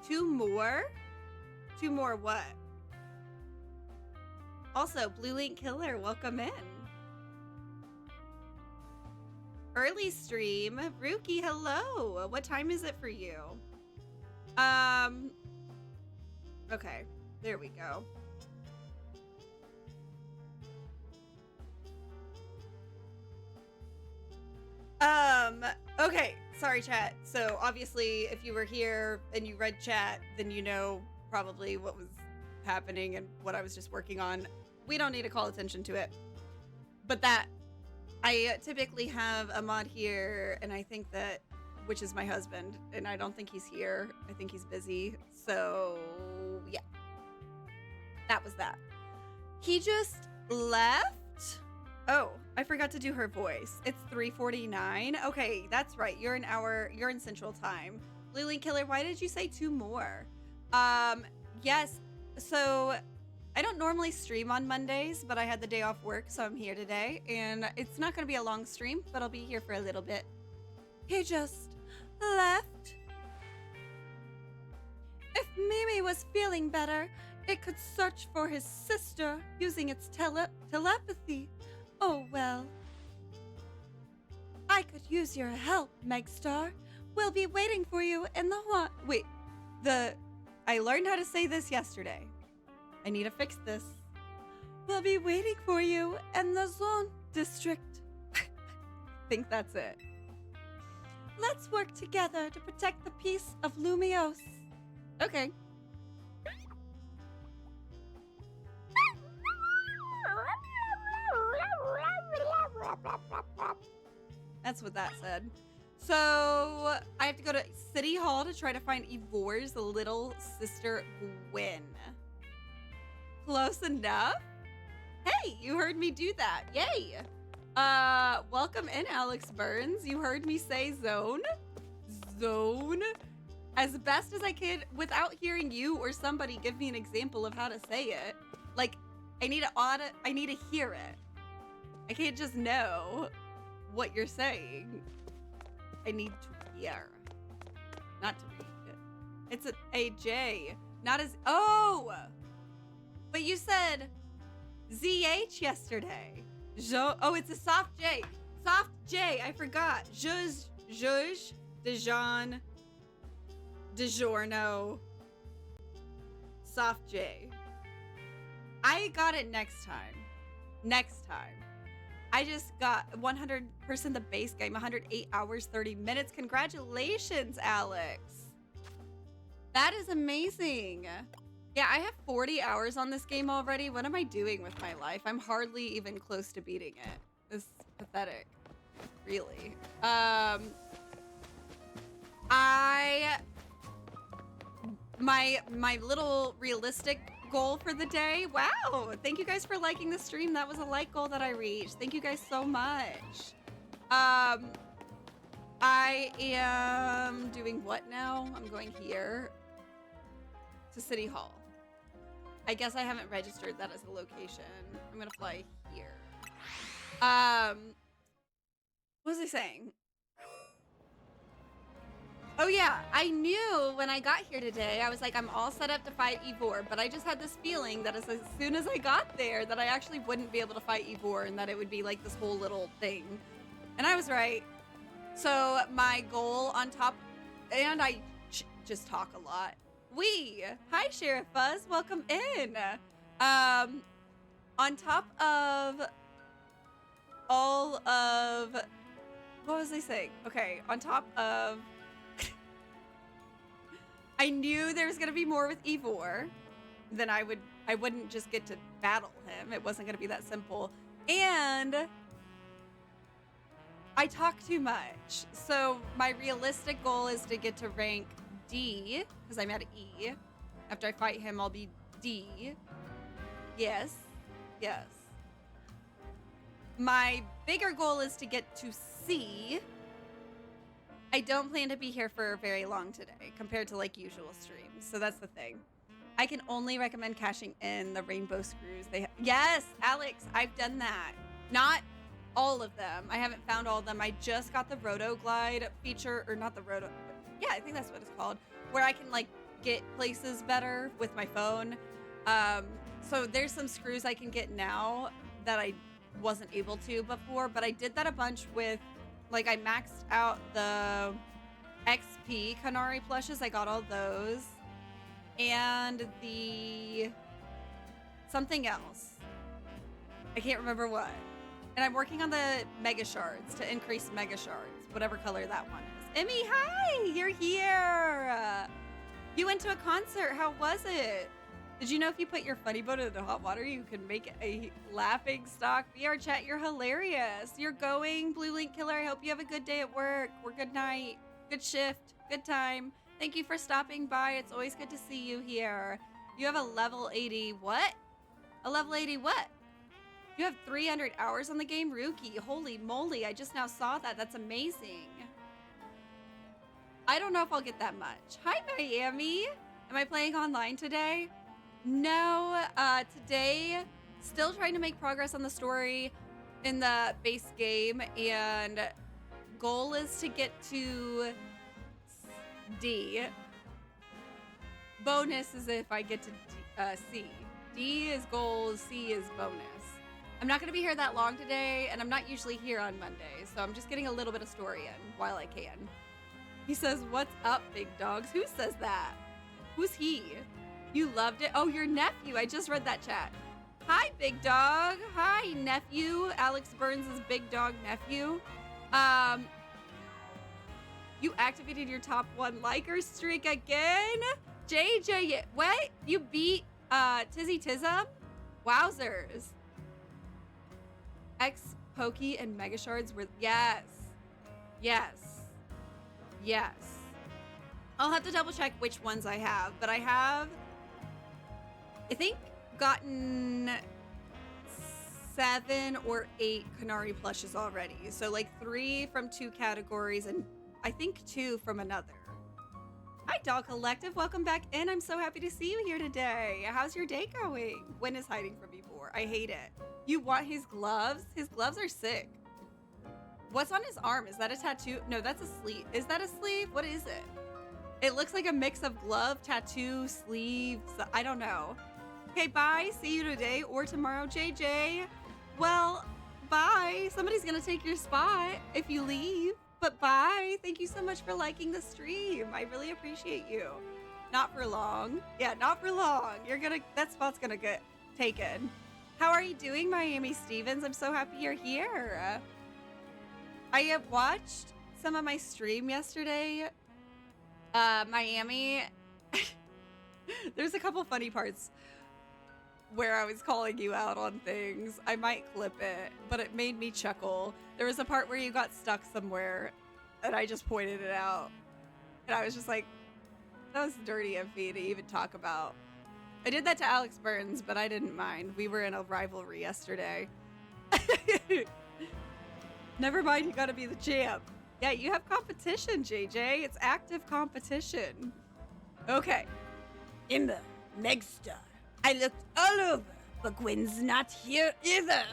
Two more? Two more what? Also, Blue Link Killer, welcome in. Early stream. Ruki, hello. What time is it for you? Okay, there we go. Okay, sorry chat. So obviously if you were here and you read chat, then you know probably what was happening and what I was just working on. We don't need to call attention to it. But that, I typically have a mod here and I think that, which is my husband, and I don't think he's here. I think he's busy. So yeah, that was that. He just left. Oh, I forgot to do her voice. It's 3:49. Okay, that's right. You're in Central Time. Blue Link Killer, why did you say two more? Yes. So I don't don't normally stream on Mondays, but I had the day off work, so I'm here today. And it's not going to be a long stream, but I'll be here for a little bit. He just left. If Mimi was feeling better, it could search for his sister using its telepathy. Oh well. I could use your help, Megstar. We'll be waiting for you in the I learned how to say this yesterday. I need to fix this. We'll be waiting for you in the Zone District. Think that's it. Let's work together to protect the peace of Lumiose. Okay. That's what that said. So I have to go to City Hall to try to find Ivor's little sister, Gwen. Close enough? Hey, you heard me do that. Yay. Welcome in, Alex Burns. You heard me say zone. Zone. As best as I could without hearing you or somebody give me an example of how to say it. Like, I need to hear it. I can't just know what you're saying. I need to hear. Not to read. It's a J. Not as... Oh! But you said ZH yesterday. Oh, it's a soft J. Soft J. I forgot. Zhuzh, Dijon, DiGiorno. Soft J. I got it next time. Next time. I just got 100% the base game, 108 hours, 30 minutes. Congratulations, Alex. That is amazing. Yeah, I have 40 hours on this game already. What am I doing with my life? I'm hardly even close to beating it. It's pathetic. Really. My little realistic goal for the day. Wow. Thank you guys for liking the stream. That was a like goal that I reached. Thank you guys so much. I am doing what now? I'm going here to City Hall. I guess I haven't registered that as a location. I'm gonna fly here. What was I saying? Oh yeah, I knew when I got here today, I was like, I'm all set up to fight Ivor, but I just had this feeling that as soon as I got there, that I actually wouldn't be able to fight Ivor and that it would be like this whole little thing. And I was right. So my goal on top, and I just talk a lot. Hi Sheriff Buzz, welcome in. On top of all of, what was I saying? Okay, on top of, I knew there was gonna be more with Ivor. Then I wouldn't just get to battle him. It wasn't gonna be that simple. And I talk too much. So my realistic goal is to get to rank D, because I'm at E. After I fight him, I'll be D. Yes. Yes. My bigger goal is to get to C. I don't plan to be here for very long today compared to like usual streams. So that's the thing. I can only recommend cashing in the rainbow screws. Yes, Alex, I've done that. Not all of them. I haven't found all of them. I just got the Roto Glide feature, or not the Roto. Yeah, I think that's what it's called, where I can like get places better with my phone. So there's some screws I can get now that I wasn't able to before, but I did that a bunch with, like, I maxed out the XP Kanari plushes. I got all those. And the something else. I can't remember what. And I'm working on the Mega Shards to increase Mega Shards, whatever color that one is. Emmy, hi! You're here! You went to a concert. How was it? Did you know if you put your funny bone in the hot water, you can make a laughing stock VR chat? You're hilarious. You're going, Blue Link Killer. I hope you have a good day at work or good night, good shift, good time. Thank you for stopping by. It's always good to see you here. You have a level 80 what? A level 80 what? You have 300 hours on the game, Rookie. Holy moly, I just now saw that. That's amazing. I don't know if I'll get that much. Hi, Miami. Am I playing online today? No, today, still trying to make progress on the story in the base game, and goal is to get to D. Bonus is if I get to C. D is goals, C is bonus. I'm not going to be here that long today, and I'm not usually here on Monday, so I'm just getting a little bit of story in while I can. He says, "What's up, big dogs?" Who says that? Who's he? You loved it? Oh, your nephew. I just read that chat. Hi, big dog. Hi, nephew. Alex Burns' big dog nephew. You activated your top 1 liker streak again? JJ, what? You beat Tizzy Tism? Wowzers. X Pokey and Mega Shards were yes. I'll have to double check which ones I have, but I have I think gotten 7 or 8 Kanari plushes already. So like 3 from 2 categories and I think 2 from another. Hi, Dog Collective. Welcome back in. I'm so happy to see you here today. How's your day going? Gwen is hiding from me more. I hate it. You want his gloves? His gloves are sick. What's on his arm? Is that a tattoo? No, that's a sleeve. Is that a sleeve? What is it? It looks like a mix of glove, tattoo, sleeves. I don't know. Okay, bye. See you today or tomorrow, JJ. Well, bye. Somebody's gonna take your spot if you leave. But bye. Thank you so much for liking the stream. I really appreciate you. Not for long. Yeah, not for long. That spot's gonna get taken. How are you doing, Miami Stevens? I'm so happy you're here. I have watched some of my stream yesterday. Miami. There's a couple funny parts where I was calling you out on things. I might clip it, but it made me chuckle. There was a part where you got stuck somewhere, and I just pointed it out. And I was just like, that was dirty of me to even talk about. I did that to Alex Burns, but I didn't mind. We were in a rivalry yesterday. Never mind, you gotta be the champ. Yeah, you have competition, JJ. It's active competition. Okay. Ember, Megstar. I looked all over, but Gwen's not here either.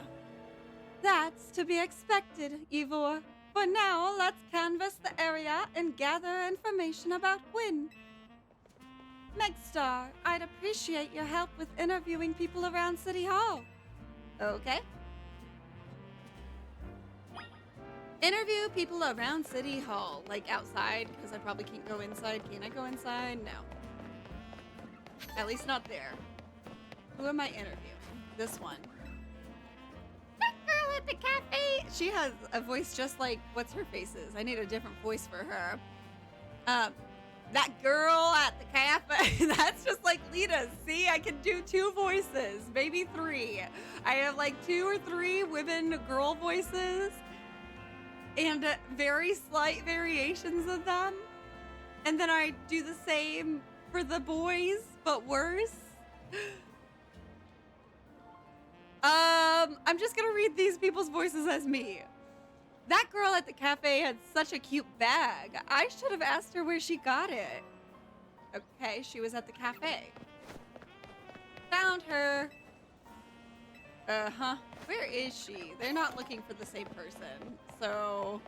That's to be expected, Ivor. For now, let's canvass the area and gather information about Gwen. Megstar, I'd appreciate your help with interviewing people around City Hall. Okay. Interview people around City Hall, like outside, because I probably can't go inside. Can I go inside? No. At least not there. Who am I interviewing? This one. That girl at the cafe. She has a voice just like what's her face is. I need a different voice for her. That girl at the cafe. That's just like Lita's. See, I can do 2 voices, maybe 3. I have like 2 or 3 women girl voices. And very slight variations of them. And then I do the same for the boys, but worse. I'm just gonna read these people's voices as me. That girl at the cafe had such a cute bag. I should have asked her where she got it. Okay, she was at the cafe. Found her. Uh-huh. Where is she? They're not looking for the same person. So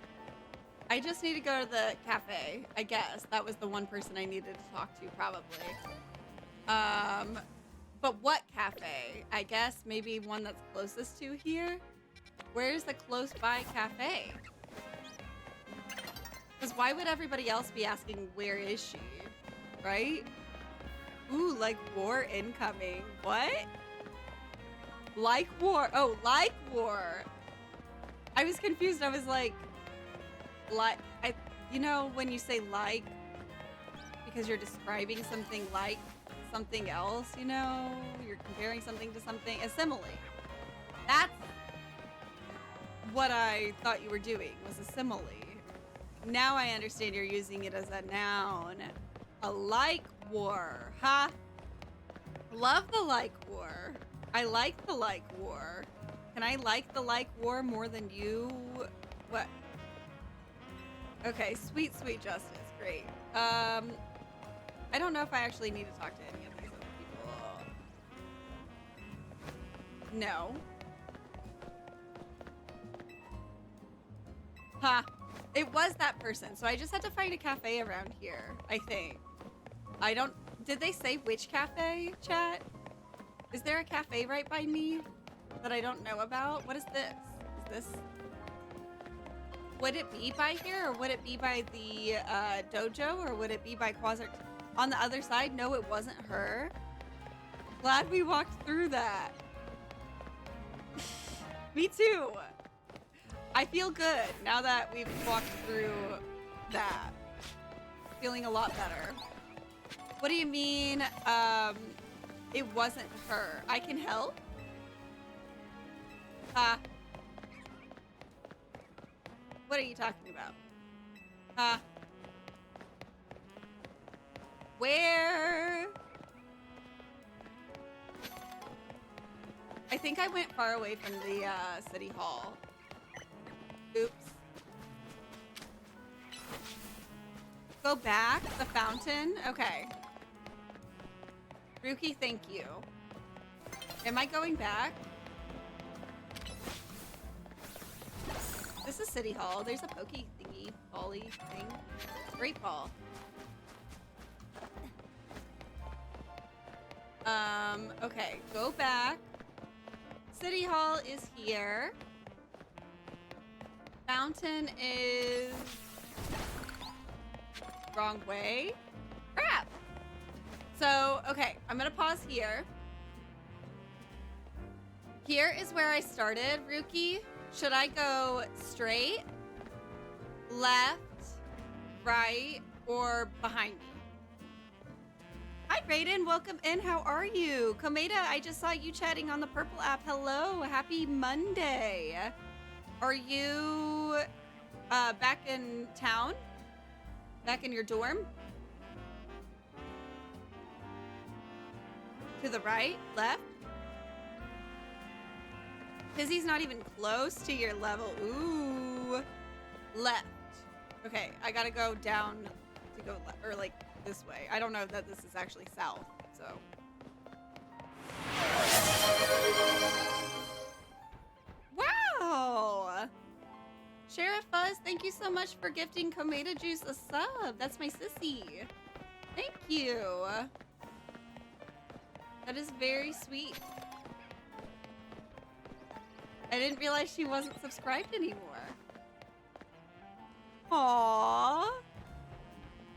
I just need to go to the cafe, I guess. That was the one person I needed to talk to, probably. But what cafe? I guess maybe one that's closest to here? Where's the close by cafe? Because why would everybody else be asking where is she? Right? Ooh, like war incoming. What? Like war. Oh, like war. I was confused. I was like, you know, when you say like, because you're describing something like something else, you know, you're comparing something to something, a simile. That's what I thought you were doing, was a simile. Now I understand you're using it as a noun. A like war, huh? Love the like war. I like the like war. Can I like the like war more than you? What? Okay, sweet, sweet justice. Great. I don't know if I actually need to talk to any of these other people. No. Huh. It was that person, so I just had to find a cafe around here, I think. I don't... Did they say which cafe, chat? Is there a cafe right by me that I don't know about? What is this? Is this... Would it be by here, or would it be by the dojo, or would it be by Quasar? On the other side? No, it wasn't her. Glad we walked through that. Me too. I feel good now that we've walked through that. Feeling a lot better. What do you mean, it wasn't her? I can help? What are you talking about? Where? I think I went far away from the city hall. Oops. Go back? The fountain? Okay. Ruki, thank you. Am I going back? This is City Hall. There's a pokey thingy, bally thing. Great ball. Okay, go back. City Hall is here. Fountain is wrong way. Crap. So, okay, I'm gonna pause here. Here is where I started, Ruki. Should I go straight, left, right, or behind me? Hi, Brayden. Welcome in. How are you? Komeda, I just saw you chatting on the Purple app. Hello. Happy Monday. Are you back in town? Back in your dorm? To the right? Left? Pizzy's not even close to your level. Ooh. Left. Okay, I gotta go down to go left, or like this way. I don't know that this is actually south, so. Wow! Sheriff Fuzz, thank you so much for gifting Komeda Juice a sub. That's my sissy. Thank you. That is very sweet. I didn't realize she wasn't subscribed anymore. Aww.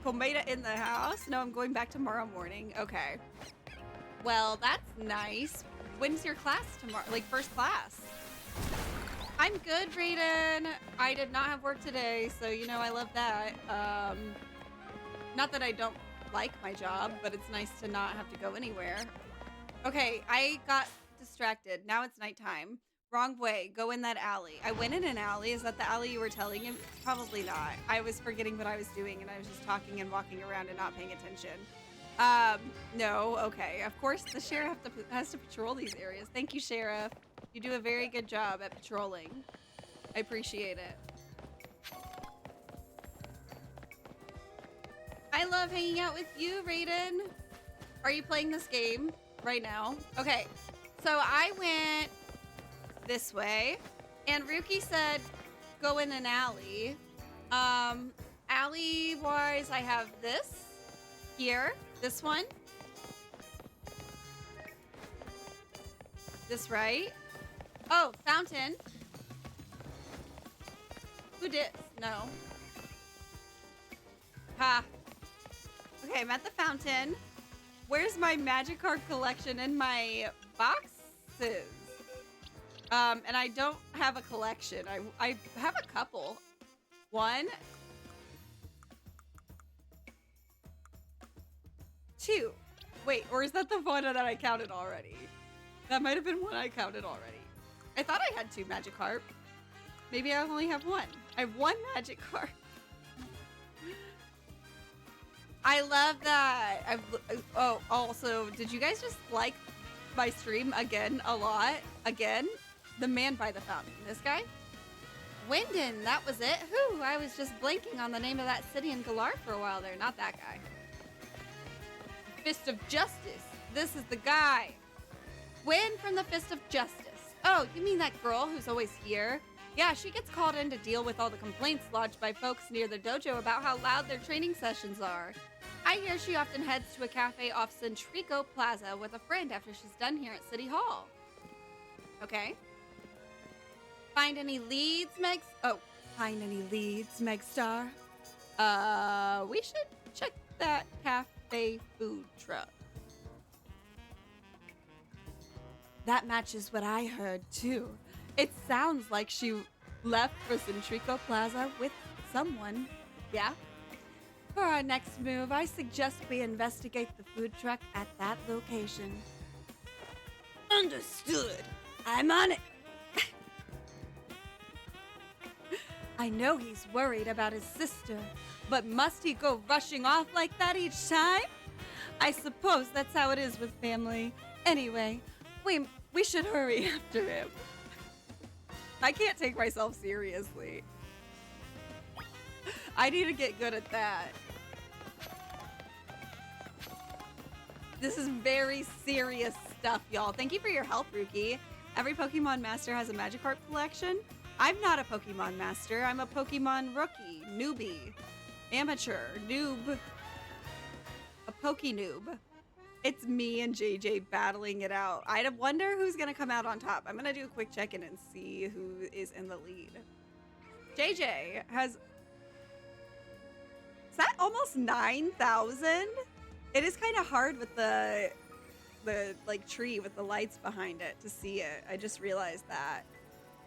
Komeda in the house? No, I'm going back tomorrow morning. Okay. Well, that's nice. When's your class tomorrow? Like, first class? I'm good, Brayden. I did not have work today, so you know I love that. Not that I don't like my job, but it's nice to not have to go anywhere. Okay, I got distracted. Now it's nighttime. Wrong way. Go in that alley. I went in an alley. Is that the alley you were telling him? Probably not. I was forgetting what I was doing, and I was just talking and walking around and not paying attention. No. Okay. Of course, the sheriff has to patrol these areas. Thank you, Sheriff. You do a very good job at patrolling. I appreciate it. I love hanging out with you, Raiden. Are you playing this game right now? Okay. So I went this way, and Ruki said go in an alley. Alley wise, I have this here, this one, this right. Oh, fountain. Who did? No. Ha. Okay, I'm at the fountain. Where's my magic card collection in my boxes? And I don't have a collection. I have a couple. One. Two. Wait, or is that the one that I counted already? That might have been one I counted already. I thought I had two magic carp. Maybe I only have one. I have one magic carp. I love that. Oh, also, did you guys just like my stream again a lot? Again? The man by the fountain. This guy? Wyndon, that was it? Whew, I was just blanking on the name of that city in Galar for a while there. Not that guy. Fist of Justice. This is the guy. Win from the Fist of Justice. Oh, you mean that girl who's always here? Yeah, she gets called in to deal with all the complaints lodged by folks near the dojo about how loud their training sessions are. I hear she often heads to a cafe off Centrico Plaza with a friend after she's done here at City Hall. Okay. Find any leads, Megstar? We should check that cafe food truck. That matches what I heard, too. It sounds like she left for Centrico Plaza with someone. Yeah? For our next move, I suggest we investigate the food truck at that location. Understood. I'm on it. I know he's worried about his sister, but must he go rushing off like that each time? I suppose that's how it is with family. Anyway, we should hurry after him. I can't take myself seriously. I need to get good at that. This is very serious stuff, y'all. Thank you for your help, Ruki. Every Pokemon Master has a Magikarp collection. I'm not a Pokemon Master. I'm a Pokemon rookie, newbie, amateur, noob, a Poke-noob. It's me and JJ battling it out. I wonder who's going to come out on top. I'm going to do a quick check-in and see who is in the lead. JJ has... Is that almost 9,000? It is kind of hard with the like tree with the lights behind it to see it. I just realized that.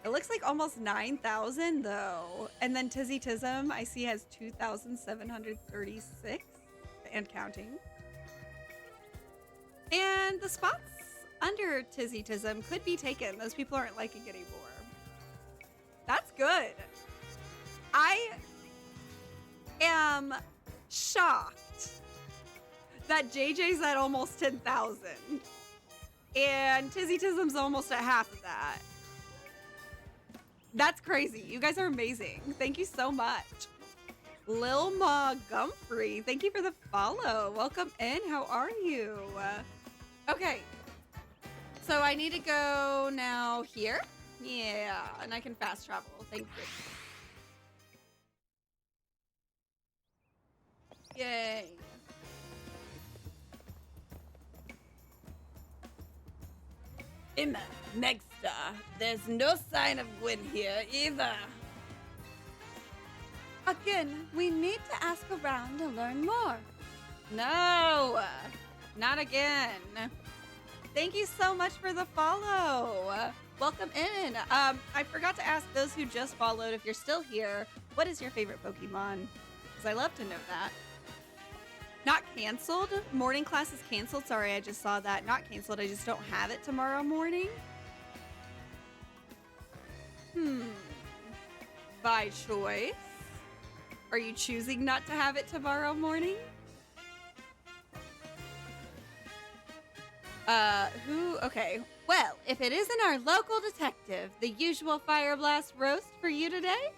It looks like almost 9,000 though. And then Tizzy Tism I see has 2,736 and counting. And the spots under Tizzy Tism could be taken. Those people aren't liking it anymore. That's good. I am shocked that JJ's at almost 10,000 and Tizzy Tism's almost at half of that. That's crazy. You guys are amazing. Thank you so much. Lil Ma Gumphrey, thank you for the follow. Welcome in. How are you? Okay. So I need to go now here. Yeah, and I can fast travel. Thank you. Yay. Emma, Megstar, there's no sign of Gwen here either. Again, we need to ask around to learn more. No, not again. Thank you so much for the follow. Welcome in. I forgot to ask those who just followed, if you're still here, what is your favorite Pokemon? Because I love to know that. Not canceled? Morning class is canceled? Sorry, I just saw that. Not canceled, I just don't have it tomorrow morning. By choice? Are you choosing not to have it tomorrow morning? Okay. Well, if it isn't our local detective, the usual Fire Blast roast for you today,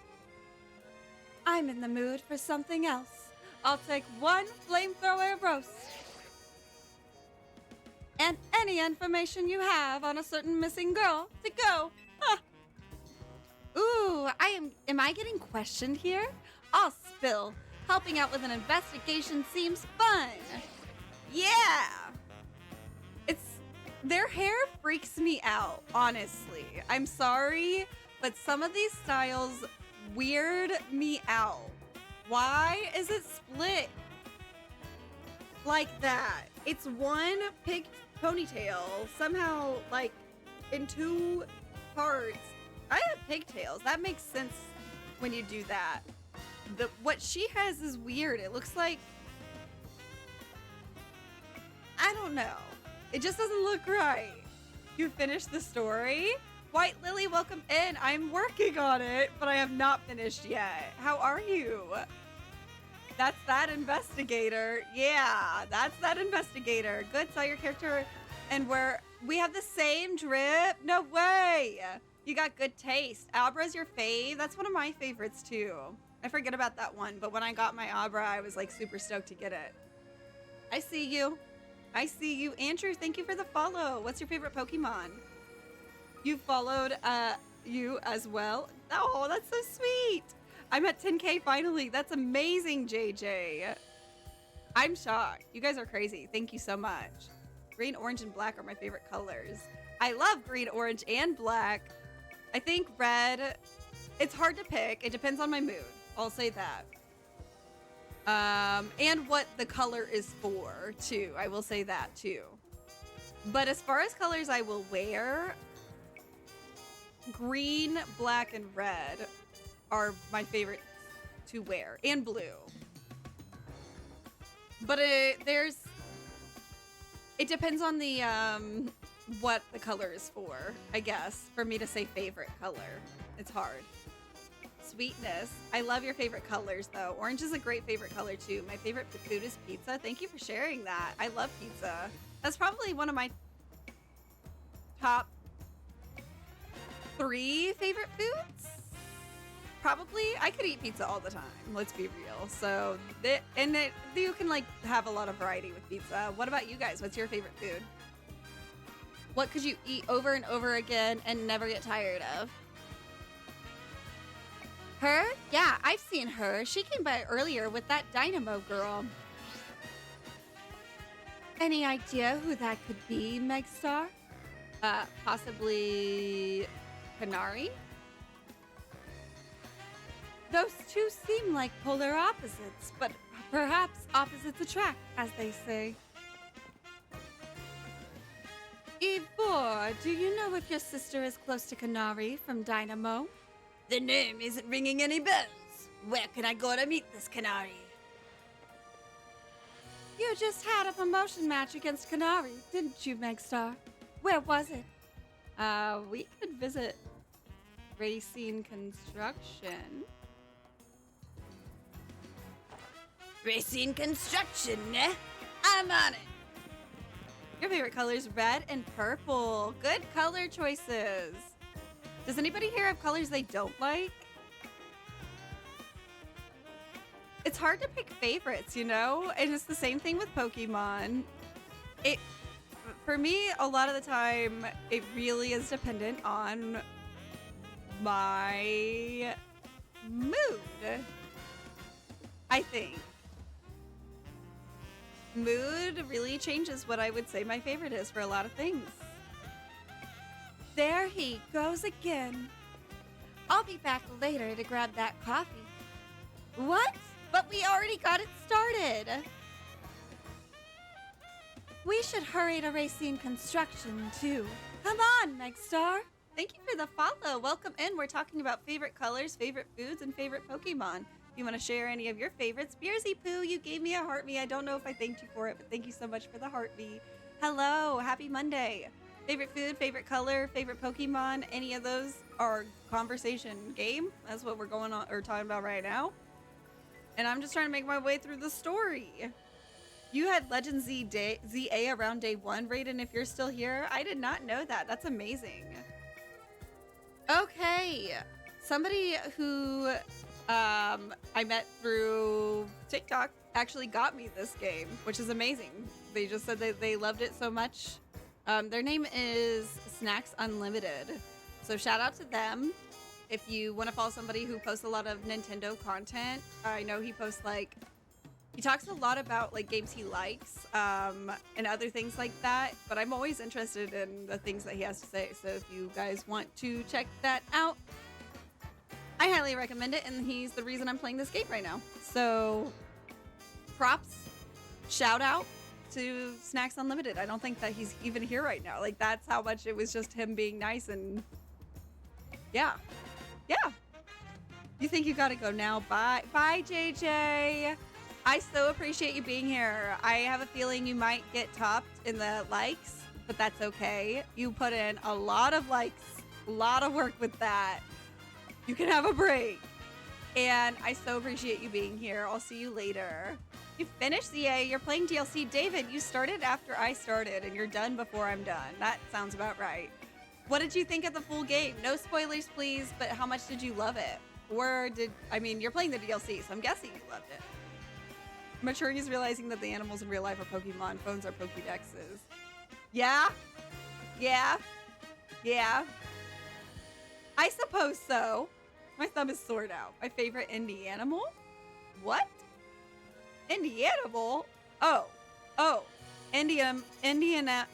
I'm in the mood for something else. I'll take one flamethrower roast. And any information you have on a certain missing girl to go. Huh. Ooh, am I getting questioned here? I'll spill. Helping out with an investigation seems fun. Yeah. Their hair freaks me out, honestly. I'm sorry, but some of these styles weird me out. Why is it split like that? It's one pig ponytail, somehow like in two parts. I have pigtails. That makes sense when you do that. What she has is weird. It looks like, I don't know. It just doesn't look right. You finished the story? White Lily, welcome in. I'm working on it, but I have not finished yet. How are you? That's that investigator. Yeah, that's that investigator. Good, saw your character and we have the same drip. No way. You got good taste. Abra's your fave. That's one of my favorites too. I forget about that one, but when I got my Abra, I was like super stoked to get it. I see you. I see you. Andrew, thank you for the follow. What's your favorite Pokemon? You followed you as well. Oh, that's so sweet. I'm at 10K finally. That's amazing, JJ. I'm shocked. You guys are crazy. Thank you so much. Green, orange, and black are my favorite colors. I love green, orange, and black. I think red, it's hard to pick. It depends on my mood. I'll say that. And what the color is for, too. I will say that, too. But as far as colors I will wear, green, black, and red are my favorites to wear. And blue. But it depends on the, what the color is for, I guess, for me to say favorite color. It's hard. Sweetness. I love your favorite colors, though. Orange is a great favorite color, too. My favorite food is pizza. Thank you for sharing that. I love pizza. That's probably one of my top 3 favorite foods. Probably. I could eat pizza all the time. Let's be real. So, you can, like, have a lot of variety with pizza. What about you guys? What's your favorite food? What could you eat over and over again and never get tired of? Her? Yeah, I've seen her. She came by earlier with that Dynamo girl. Any idea who that could be, Megstar? Possibly Canary? Those two seem like polar opposites, but perhaps opposites attract, as they say. Ivor, do you know if your sister is close to Canary from Dynamo? The name isn't ringing any bells. Where can I go to meet this Canary? You just had a promotion match against Canary, didn't you, Megstar? Where was it? We could visit Racine Construction. Racine Construction, eh? I'm on it. Your favorite color is red and purple. Good color choices. Does anybody here have colors they don't like? It's hard to pick favorites, you know? And it's the same thing with Pokemon. For me, a lot of the time, it really is dependent on my mood, I think. Mood really changes what I would say my favorite is for a lot of things. There he goes again. I'll be back later to grab that coffee. What? But we already got it started. We should hurry to Racine Construction, too. Come on, Megstar. Thank you for the follow. Welcome in. We're talking about favorite colors, favorite foods, and favorite Pokemon. If you want to share any of your favorites, Beersy Poo, you gave me a heart me. I don't know if I thanked you for it, but thank you so much for the heart me. Hello, happy Monday. Favorite food, favorite color, favorite Pokemon, any of those are conversation game. That's what we're going on or talking about right now. And I'm just trying to make my way through the story. You had Legend ZA around day 1, Raiden, if you're still here. I did not know that. That's amazing. Okay. Somebody who I met through TikTok actually got me this game, which is amazing. They just said that they loved it so much. Their name is Snacks Unlimited. So shout out to them. If you want to follow somebody who posts a lot of Nintendo content, I know he posts he talks a lot about like games he likes and other things like that. But I'm always interested in the things that he has to say. So if you guys want to check that out, I highly recommend it. And he's the reason I'm playing this game right now. So props, shout out to Snacks Unlimited. I don't think that he's even here right now. Like, that's how much it was just him being nice. And yeah. You think you gotta go now? Bye, JJ. I so appreciate you being here. I have a feeling you might get topped in the likes, but that's okay. You put in a lot of likes, a lot of work with that. You can have a break. And I so appreciate you being here. I'll see you later. You finished ZA, you're playing DLC. David, you started after I started and you're done before I'm done. That sounds about right. What did you think of the full game? No spoilers, please, but how much did you love it? Or you're playing the DLC, so I'm guessing you loved it. Maturing is realizing that the animals in real life are Pokemon, phones are Pokédexes. Yeah. I suppose so. My thumb is sore now. My favorite indie animal? What? Indie animal? Oh. Oh. Indianapolis.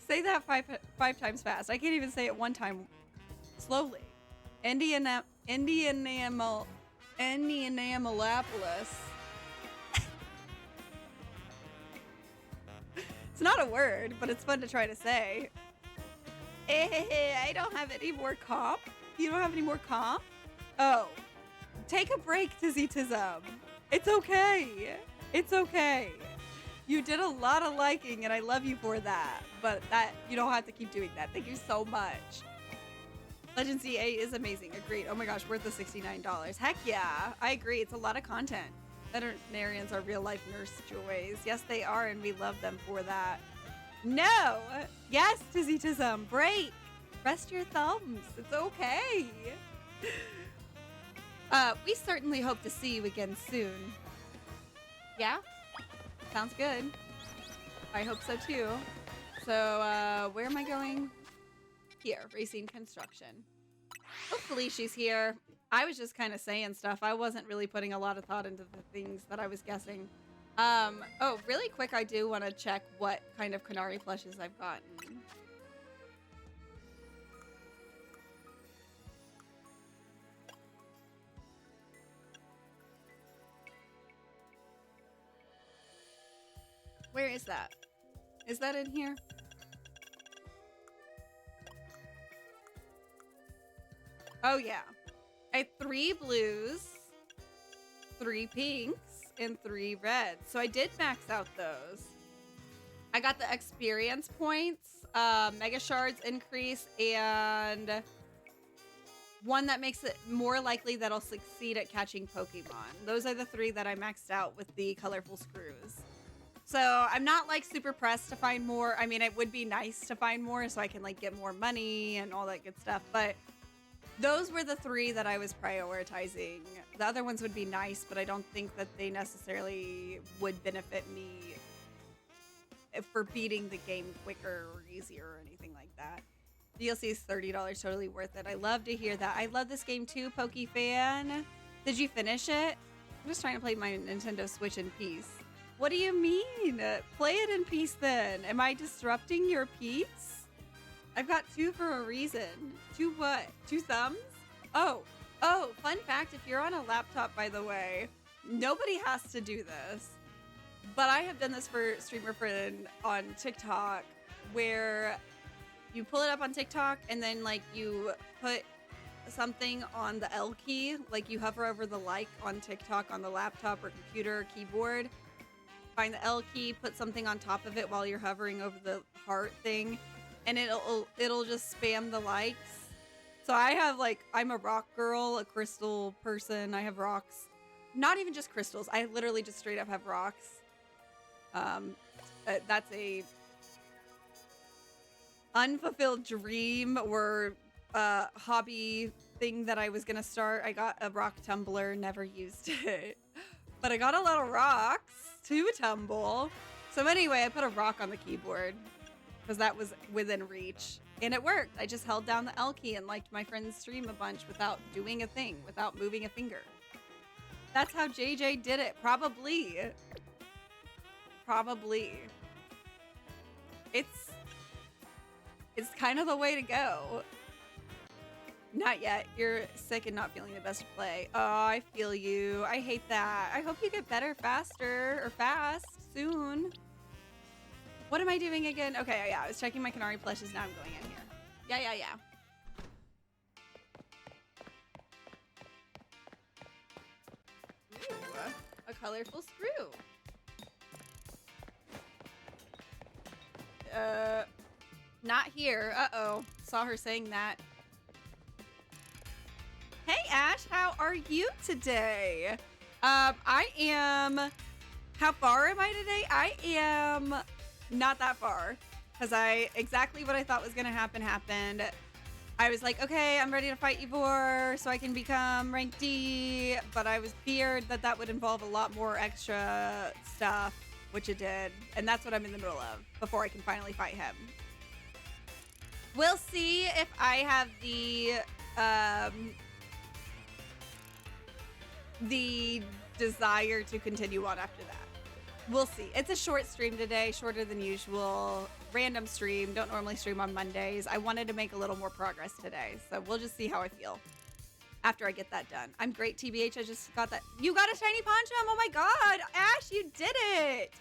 Say that five times fast. I can't even say it one time slowly. Indianapolis. It's not a word, but it's fun to try to say. I don't have any more comp. You don't have any more comp? Oh. Take a break, Tizzy Tism. It's okay. It's okay. You did a lot of liking, and I love you for that. But that you don't have to keep doing that. Thank you so much. Legend CA is amazing. Agreed. Oh my gosh, worth the $69. Heck yeah. I agree. It's a lot of content. Veterinarians are real-life nurse joys. Yes, they are, and we love them for that. No! Yes, Tizzy Tism. Break. Rest your thumbs. It's okay. We certainly hope to see you again soon. Yeah? Sounds good. I hope so too. So, where am I going? Here, Racine Construction. Hopefully she's here. I was just kind of saying stuff. I wasn't really putting a lot of thought into the things that I was guessing. Oh, really quick, I do want to check what kind of Canary plushes I've gotten. Where is that? Is that in here? Oh, yeah. I have 3 blues, 3 pinks, and 3 reds. So I did max out those. I got the experience points, mega shards increase, and one that makes it more likely that I'll succeed at catching Pokemon. Those are the 3 that I maxed out with the colorful screws. So I'm not like super pressed to find more. I mean, it would be nice to find more so I can like get more money and all that good stuff. But those were the 3 that I was prioritizing. The other ones would be nice, but I don't think that they necessarily would benefit me for beating the game quicker or easier or anything like that. DLC is $30, totally worth it. I love to hear that. I love this game too, Poke Fan. Did you finish it? I'm just trying to play my Nintendo Switch in peace. What do you mean? Play it in peace then. Am I disrupting your peace? I've got 2 for a reason. 2 what? 2 thumbs? Oh, fun fact, if you're on a laptop, by the way, nobody has to do this. But I have done this for Streamer Friend on TikTok, where you pull it up on TikTok and then like you put something on the L key, like you hover over the like on TikTok on the laptop or computer or keyboard. Find the L key, put something on top of it while you're hovering over the heart thing, and it'll just spam the likes. So I have like, I'm a rock girl, a crystal person. I have rocks. Not even just crystals. I literally just straight up have rocks. That's a unfulfilled dream or hobby thing that I was gonna start. I got a rock tumbler, never used it. But I got a lot of rocks to tumble. So anyway, I put a rock on the keyboard because that was within reach. And it worked. I just held down the L key and liked my friend's stream a bunch without doing a thing, without moving a finger. That's how JJ did it. Probably. It's kind of the way to go. Not yet. You're sick and not feeling the best to play. Oh, I feel you. I hate that. I hope you get better faster or fast soon. What am I doing again? Okay, yeah, I was checking my Canary plushes. Now I'm going in here. Yeah. Ooh, a colorful screw. Not here. Uh-oh. Saw her saying that. Hey, Ash, how are you today? How far am I today? I am not that far, because exactly what I thought was going to happen happened. I was like, okay, I'm ready to fight Ivor so I can become rank D, but I was feared that that would involve a lot more extra stuff, which it did, and that's what I'm in the middle of before I can finally fight him. We'll see if I have the desire to continue on after that. We'll see. It's a short stream today, shorter than usual. Random stream. Don't normally stream on Mondays. I wanted to make a little more progress today, so we'll just see how I feel after I get that done. I'm great, TBH. I just got that. You got a shiny Pancham? Oh my god, Ash, you did it!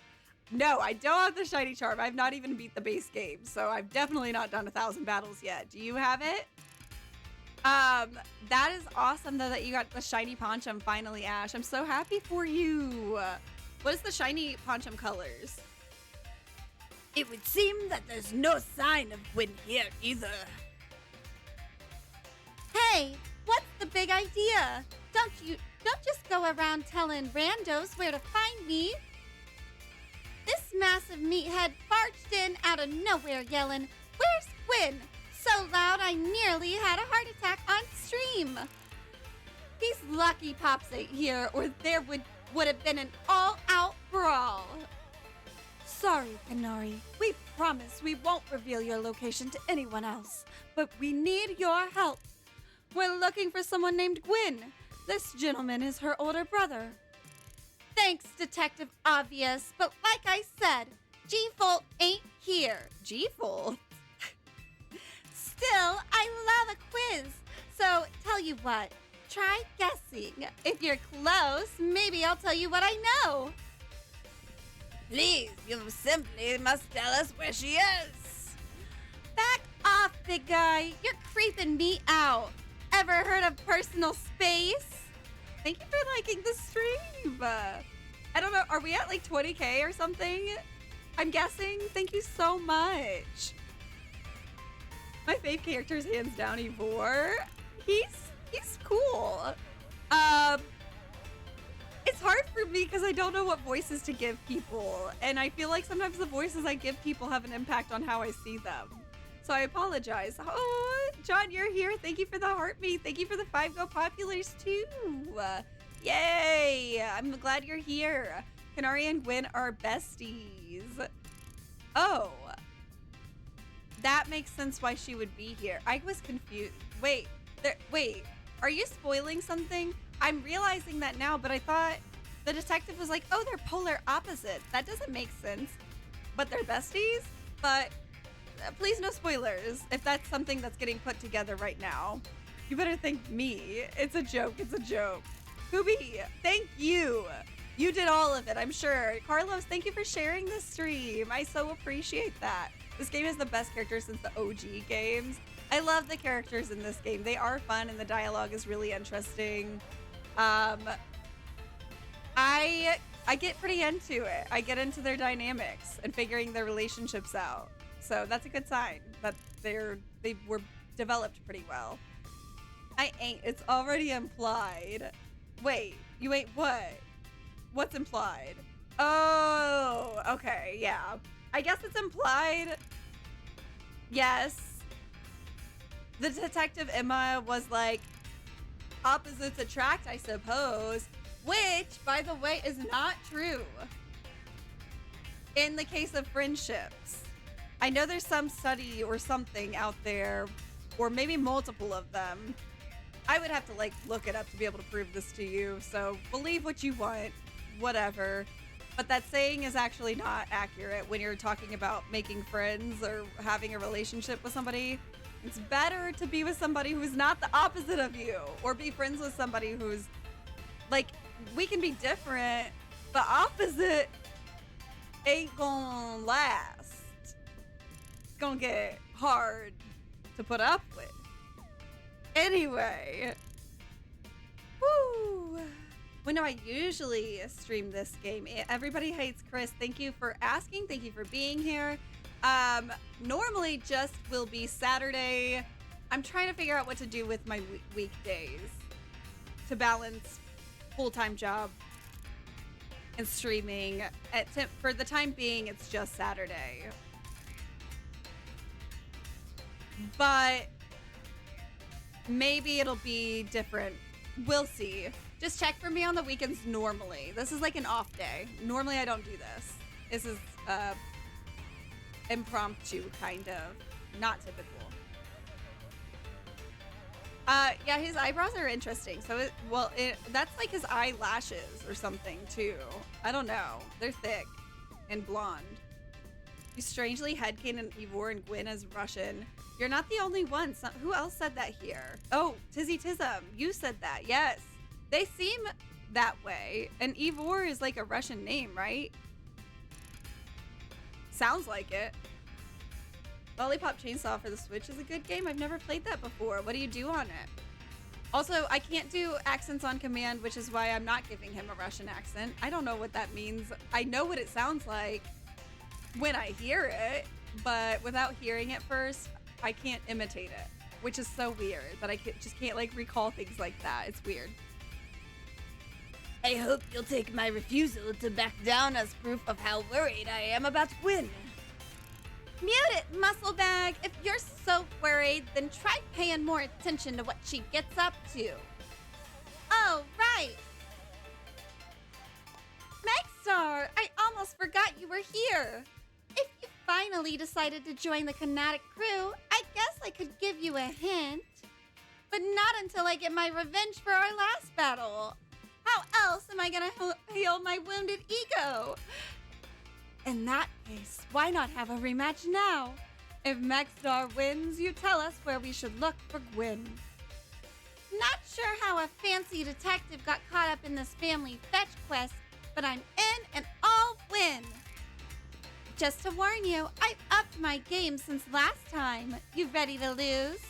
No, I don't have the shiny charm. I've not even beat the base game, so I've definitely not done 1,000 battles yet. Do you have it? That is awesome though that you got the shiny Pancham finally, Ash. I'm so happy for you. What is the shiny Pancham colors? It would seem that there's no sign of Gwyn here either. Hey, what's the big idea? Don't just go around telling randos where to find me. This massive meathead barged in out of nowhere yelling, "Where's Gwyn?" So loud I nearly had a heart attack on stream. These lucky pops ain't here, or there would have been an all-out brawl. Sorry, Kanari. We promise we won't reveal your location to anyone else, but we need your help. We're looking for someone named Gwyn. This gentleman is her older brother. Thanks, Detective Obvious, but like I said, G-Volt ain't here. G-Fold? Still, I love a quiz. So, tell you what, try guessing. If you're close, maybe I'll tell you what I know. Please, you simply must tell us where she is. Back off, big guy. You're creeping me out. Ever heard of personal space? Thank you for liking the stream. I don't know, are we at like 20K or something? I'm guessing. Thank you so much. My fave character is hands down Ivor. He's cool. It's hard for me because I don't know what voices to give people, and I feel like sometimes the voices I give people have an impact on how I see them. So I apologize. Oh, John, you're here. Thank you for the heartbeat. Thank you for the 5 Go Populars too. Yay! I'm glad you're here. Kanari and Gwyn are besties. Oh. That makes sense why she would be here. I was confused. Wait, are you spoiling something? I'm realizing that now, but I thought the detective was like, oh, they're polar opposites. That doesn't make sense. But they're besties? But please no spoilers if that's something that's getting put together right now. You better thank me. It's a joke. It's a joke. Kubi, thank you. You did all of it, I'm sure. Carlos, thank you for sharing this stream. I so appreciate that. This game is the best character since the OG games. I love the characters in this game. They are fun and the dialogue is really interesting. I get pretty into it. I get into their dynamics and figuring their relationships out. So that's a good sign that they were developed pretty well. I ain't. It's already implied. Wait, you ain't what? What's implied? Oh, okay, yeah. I guess it's implied. Yes. The detective Emma was like, opposites attract, I suppose. Which, by the way, is not true. In the case of friendships. I know there's some study or something out there, or maybe multiple of them. I would have to like look it up to be able to prove this to you, so believe what you want, whatever. But that saying is actually not accurate when you're talking about making friends or having a relationship with somebody. It's better to be with somebody who's not the opposite of you, or be friends with somebody who's like, we can be different, but opposite ain't gonna last. It's gonna get hard to put up with. Anyway, woo. When do I usually stream this game? Everybody hates Chris. Thank you for asking. Thank you for being here. Normally just will be Saturday. I'm trying to figure out what to do with my weekdays to balance full-time job and streaming. For the time being, it's just Saturday. But maybe it'll be different. We'll see. Just check for me on the weekends normally. This is like an off day. Normally I don't do this. This is impromptu, kind of. not typical. Yeah, his eyebrows are interesting. So, that's like his eyelashes or something, too. I don't know. They're thick and blonde. You strangely headcanon Ivor and Gwyn as Russian. You're not the only one. Who else said that here? Oh, Tizzy Tism. You said that. Yes. They seem that way. And Ivor is like a Russian name, right? Sounds like it. Lollipop Chainsaw for the Switch is a good game. I've never played that before. What do you do on it? Also, I can't do accents on command, which is why I'm not giving him a Russian accent. I don't know what that means. I know what it sounds like when I hear it, but without hearing it first, I can't imitate it, which is so weird that I just can't like recall things like that. It's weird. I hope you'll take my refusal to back down as proof of how worried I am about Gwyn. Mute it, muscle bag. If you're so worried, then try paying more attention to what she gets up to. Oh, right. Megstar, I almost forgot you were here. If you finally decided to join the Kinetic crew, I guess I could give you a hint. But not until I get my revenge for our last battle. How else am I gonna heal my wounded ego? In that case, why not have a rematch now? If Megstar wins, you tell us where we should look for Gwyn. Not sure how a fancy detective got caught up in this family fetch quest, but I'm in and I'll win. Just to warn you, I've upped my game since last time. You ready to lose?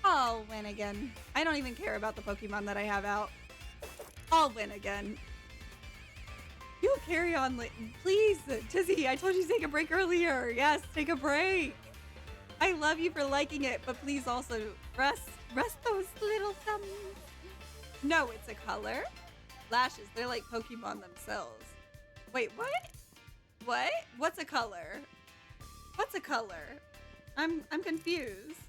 I'll win again. I don't even care about the Pokemon that I have out. I'll win again. You carry on, please, Tizzy. I told you to take a break earlier. Yes, take a break. I love you for liking it, but please also rest those little thumbs. No, it's a color. Lashes, they're like Pokemon themselves. Wait, what? What? What's a color? What's a color? I'm confused.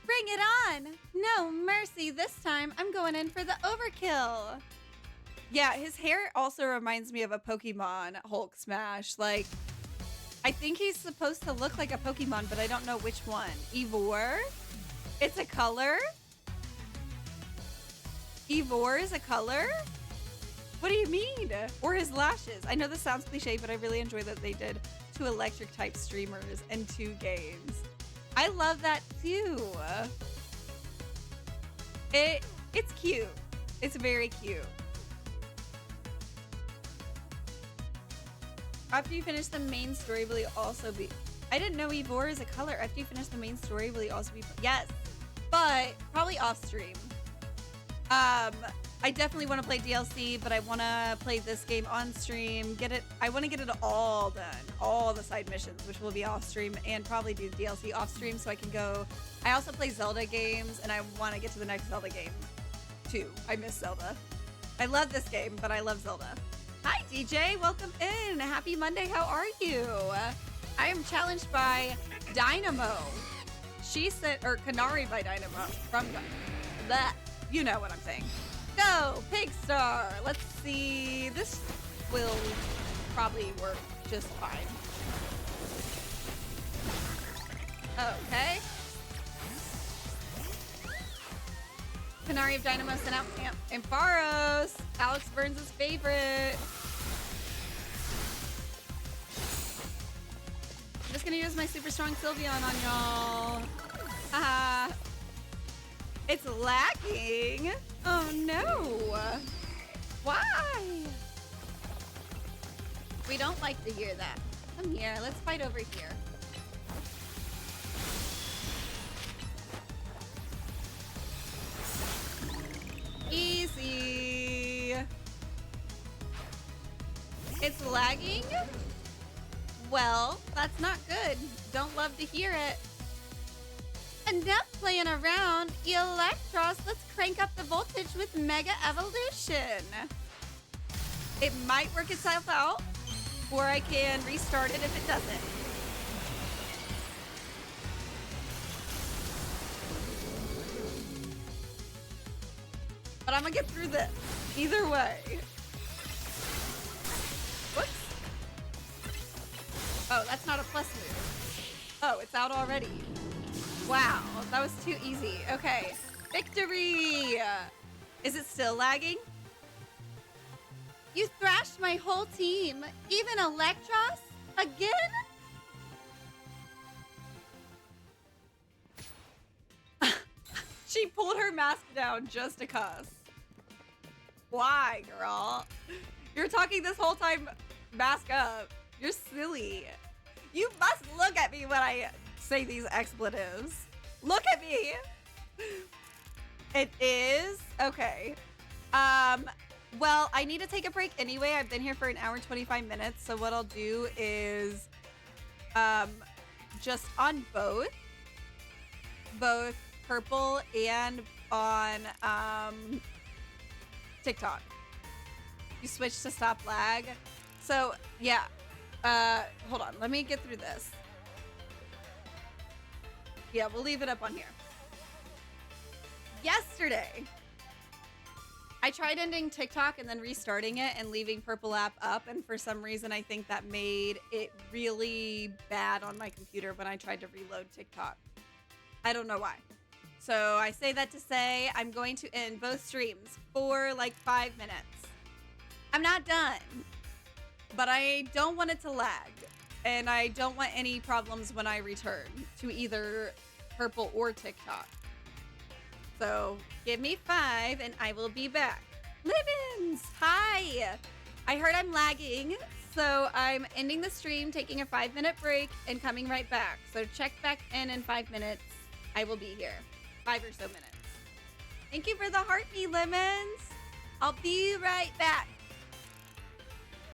Bring it on! No mercy this time. I'm going in for the overkill. Yeah, his hair also reminds me of a Pokemon Hulk Smash. Like, I think he's supposed to look like a Pokemon, but I don't know which one. Ivor? It's a color? Ivor is a color? What do you mean? Or his lashes? I know this sounds cliche, but I really enjoy that they did 2 electric type streamers and 2 games. I love that too. It's cute. It's very cute. After you finish the main story, will you also be... I didn't know Ivor is a color. After you finish the main story, will you also be... Yes, but probably off stream. I definitely want to play DLC, but I want to play this game on stream. I want to get it all done. All the side missions, which will be off stream, and probably do DLC off stream so I can go. I also play Zelda games, and I want to get to the next Zelda game too. I miss Zelda. I love this game, but I love Zelda. Hi, DJ. Welcome in. Happy Monday. How are you? I am challenged by Dynamo. She said, or Kanari by Dynamo. From that. You know what I'm saying. Go, Pigstar. Let's see. This will probably work just fine. Okay. Canary of Dynamo sent out Camp Ampharos. Alex Burns' favorite. I'm just gonna use my super strong Sylveon on y'all. Haha. It's lagging. Oh no. Why? We don't like to hear that. Come here. Let's fight over here. Easy. It's lagging? Well, that's not good. Don't love to hear it. Enough playing around. Electros, let's crank up the voltage with Mega Evolution. It might work itself out, or I can restart it if it doesn't. But I'm gonna get through this either way. Whoops. Oh, that's not a plus move. Oh, it's out already. Wow, that was too easy. Okay, victory! Is it still lagging? You thrashed my whole team, even Electros? Again? She pulled her mask down just to cuss. Why, girl? You're talking this whole time, mask up. You're silly. You must look at me when I say these expletives. Look at me. It is okay. Well, I need to take a break anyway. I've been here for an hour and 25 minutes. So what I'll do is just on both Purple and on TikTok. You switch to stop lag. So yeah, hold on. Let me get through this. Yeah, we'll leave it up on here. Yesterday, I tried ending TikTok and then restarting it and leaving Purple app up. And for some reason, I think that made it really bad on my computer when I tried to reload TikTok. I don't know why. So I say that to say I'm going to end both streams for like 5 minutes. I'm not done, but I don't want it to lag. And I don't want any problems when I return to either Purple or TikTok. So give me 5 and I will be back. Livins, hi. I heard I'm lagging, so I'm ending the stream, taking a 5-minute break and coming right back. So check back in 5 minutes. I will be here. 5 or so minutes. Thank you for the heart, me lemons. I'll be right back.